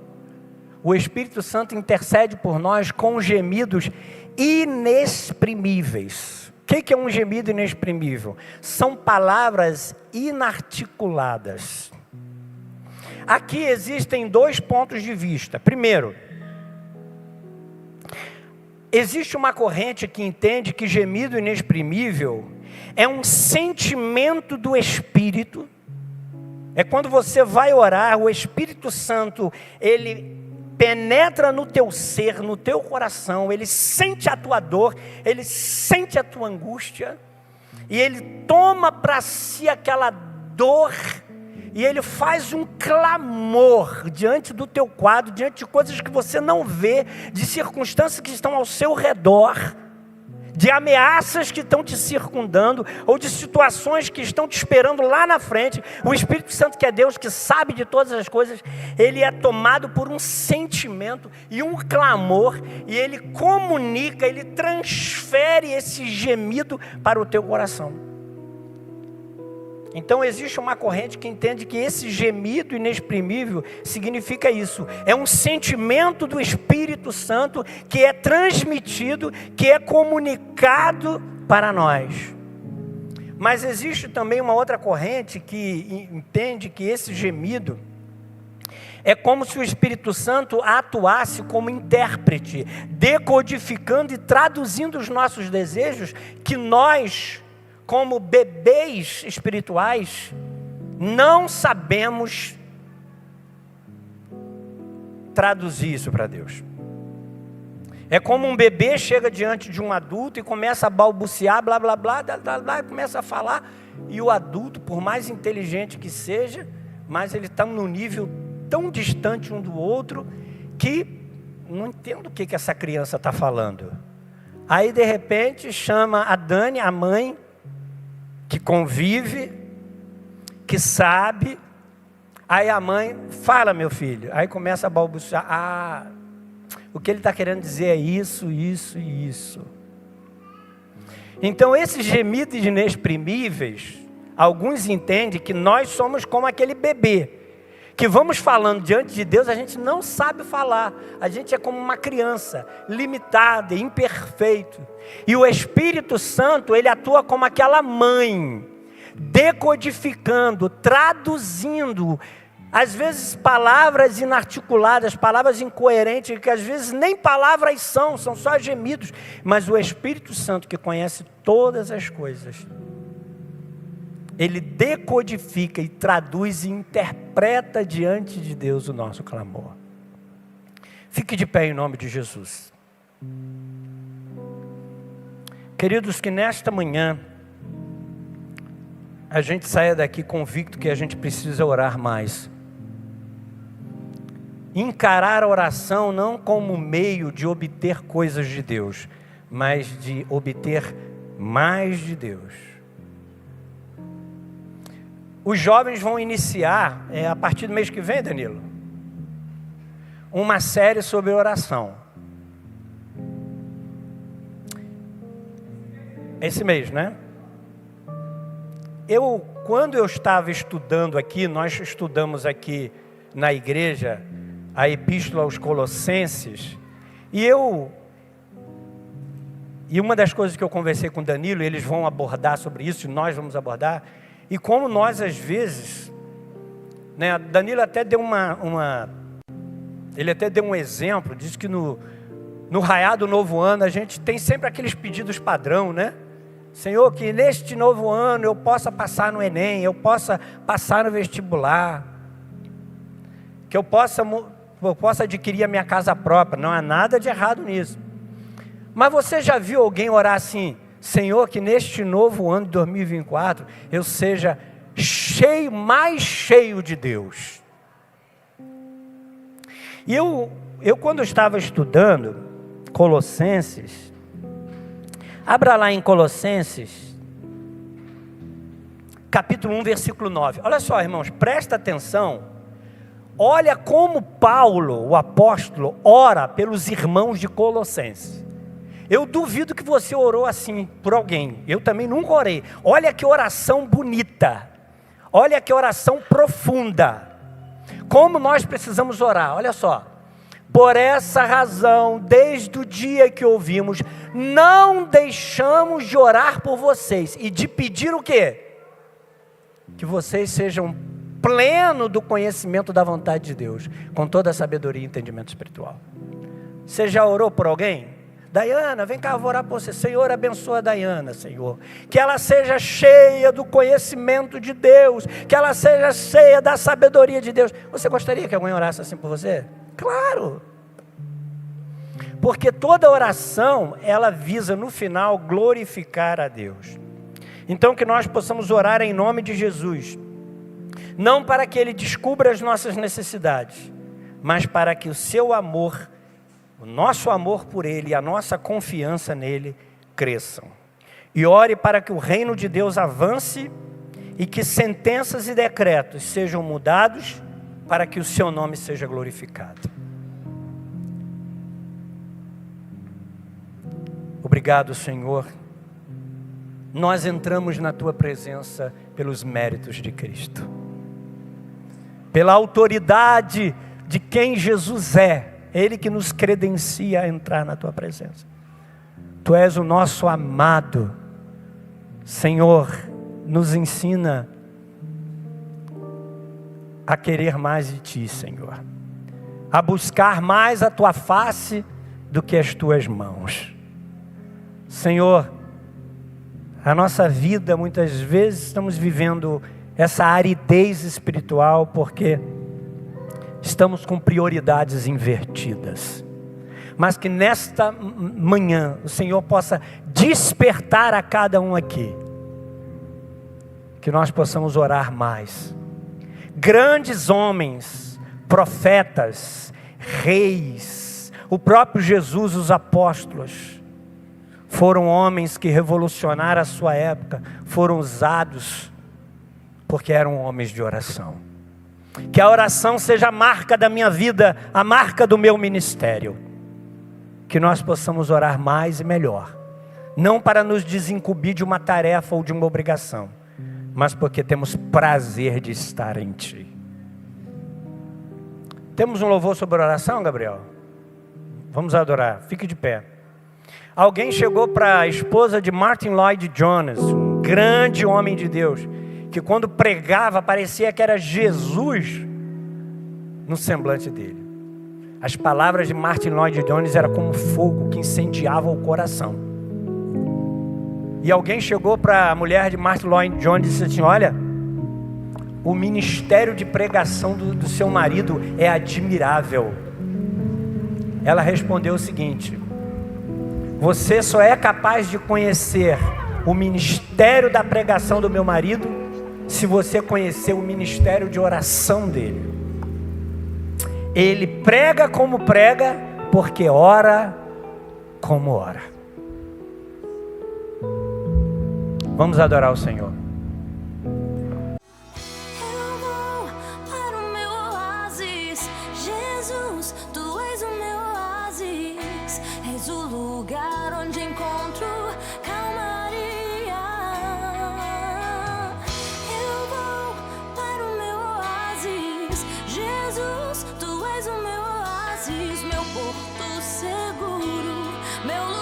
O Espírito Santo intercede por nós com gemidos inexprimíveis. O que é um gemido inexprimível? São palavras inarticuladas. Aqui existem dois pontos de vista. Primeiro, existe uma corrente que entende que gemido inexprimível é um sentimento do Espírito. É quando você vai orar, o Espírito Santo, ele penetra no teu ser, no teu coração, ele sente a tua dor, ele sente a tua angústia, e ele toma para si aquela dor, e ele faz um clamor diante do teu quadro, diante de coisas que você não vê, de circunstâncias que estão ao seu redor, de ameaças que estão te circundando, ou de situações que estão te esperando lá na frente. O Espírito Santo, que é Deus, que sabe de todas as coisas, ele é tomado por um sentimento e um clamor, e ele comunica, ele transfere esse gemido para o teu coração. Então existe uma corrente que entende que esse gemido inexprimível significa isso. É um sentimento do Espírito Santo que é transmitido, que é comunicado para nós. Mas existe também uma outra corrente que entende que esse gemido é como se o Espírito Santo atuasse como intérprete, decodificando e traduzindo os nossos desejos, que nós, como bebês espirituais, não sabemos traduzir isso para Deus. É como um bebê chega diante de um adulto e começa a balbuciar, blá, blá, blá, blá, blá, blá, e começa a falar, e o adulto, por mais inteligente que seja, mas ele está num nível tão distantes um do outro que não entendo o que essa criança está falando. Aí de repente chama a Dani, a mãe, que convive, que sabe. Aí a mãe fala, meu filho. Aí começa a balbuciar. O que ele está querendo dizer é isso, isso e isso. Então esses gemidos inexprimíveis, alguns entendem que nós somos como aquele bebê, que vamos falando diante de Deus, a gente não sabe falar. A gente é como uma criança, limitada, imperfeito. E o Espírito Santo, ele atua como aquela mãe, decodificando, traduzindo, às vezes palavras inarticuladas, palavras incoerentes, que às vezes nem palavras são só gemidos. Mas o Espírito Santo, que conhece todas as coisas, ele decodifica e traduz e interpreta diante de Deus o nosso clamor. Fique de pé em nome de Jesus. Queridos, que nesta manhã a gente saia daqui convicto que a gente precisa orar mais. Encarar a oração não como meio de obter coisas de Deus, mas de obter mais de Deus. Os jovens vão iniciar, a partir do mês que vem, Danilo, uma série sobre oração. Esse mês, né? Quando eu estava estudando aqui, nós estudamos aqui na igreja a Epístola aos Colossenses, e uma das coisas que eu conversei com o Danilo, eles vão abordar sobre isso, e nós vamos abordar, e como nós às vezes, né, Danilo até deu ele até deu um exemplo, disse que no raiar do novo ano, a gente tem sempre aqueles pedidos padrão, né? Senhor, que neste novo ano eu possa passar no Enem, eu possa passar no vestibular, que eu possa adquirir a minha casa própria. Não há nada de errado nisso. Mas você já viu alguém orar assim: Senhor, que neste novo ano de 2024 eu seja mais cheio de Deus? E eu quando eu estava estudando Colossenses, abra lá em Colossenses, capítulo 1, versículo 9. Olha só, irmãos, presta atenção. Olha como Paulo, o apóstolo, ora pelos irmãos de Colossenses. Eu duvido que você orou assim por alguém. Eu também nunca orei. Olha que oração bonita. Olha que oração profunda. Como nós precisamos orar. Olha só. Por essa razão, desde o dia que ouvimos, não deixamos de orar por vocês e de pedir o quê? Que vocês sejam plenos do conhecimento da vontade de Deus, com toda a sabedoria e entendimento espiritual. Você já orou por alguém? Daiana, vem cá, eu vou orar por você. Senhor, abençoa a Daiana, Senhor. Que ela seja cheia do conhecimento de Deus, que ela seja cheia da sabedoria de Deus. Você gostaria que alguém orasse assim por você? Claro! Porque toda oração, ela visa no final glorificar a Deus. Então que nós possamos orar em nome de Jesus, não para que Ele descubra as nossas necessidades, mas para que o seu amor, o nosso amor por Ele e a nossa confiança nele cresçam. E ore para que o reino de Deus avance e que sentenças e decretos sejam mudados para que o seu nome seja glorificado. Obrigado, Senhor. Nós entramos na Tua presença pelos méritos de Cristo, pela autoridade de quem Jesus é, Ele que nos credencia a entrar na Tua presença. Tu és o nosso amado. Senhor, nos ensina a querer mais de Ti, Senhor, a buscar mais a Tua face do que as Tuas mãos. Senhor, a nossa vida, muitas vezes estamos vivendo essa aridez espiritual porque estamos com prioridades invertidas. Mas que nesta manhã o Senhor possa despertar a cada um aqui, que nós possamos orar mais. Grandes homens, profetas, reis, o próprio Jesus, os apóstolos, foram homens que revolucionaram a sua época, foram usados porque eram homens de oração. Que a oração seja a marca da minha vida, a marca do meu ministério. Que nós possamos orar mais e melhor. Não para nos desincumbir de uma tarefa ou de uma obrigação, mas porque temos prazer de estar em Ti. Temos um louvor sobre oração, Gabriel? Vamos adorar, fique de pé. Alguém chegou para a esposa de Martin Lloyd Jones, um grande homem de Deus, que quando pregava parecia que era Jesus no semblante dele. As palavras de Martin Lloyd Jones eram como fogo que incendiava o coração. E alguém chegou para a mulher de Martin Lloyd Jones e disse assim: olha, o ministério de pregação do seu marido é admirável. Ela respondeu o seguinte: você só é capaz de conhecer o ministério da pregação do meu marido se você conhecer o ministério de oração dele. Ele prega como prega, porque ora como ora. Vamos adorar o Senhor. Eu vou para o meu oásis, Jesus, Tu és o meu oásis, és o lugar onde encontro calmaria. Eu vou para o meu oásis, Jesus, Tu és o meu oásis, meu porto seguro, meu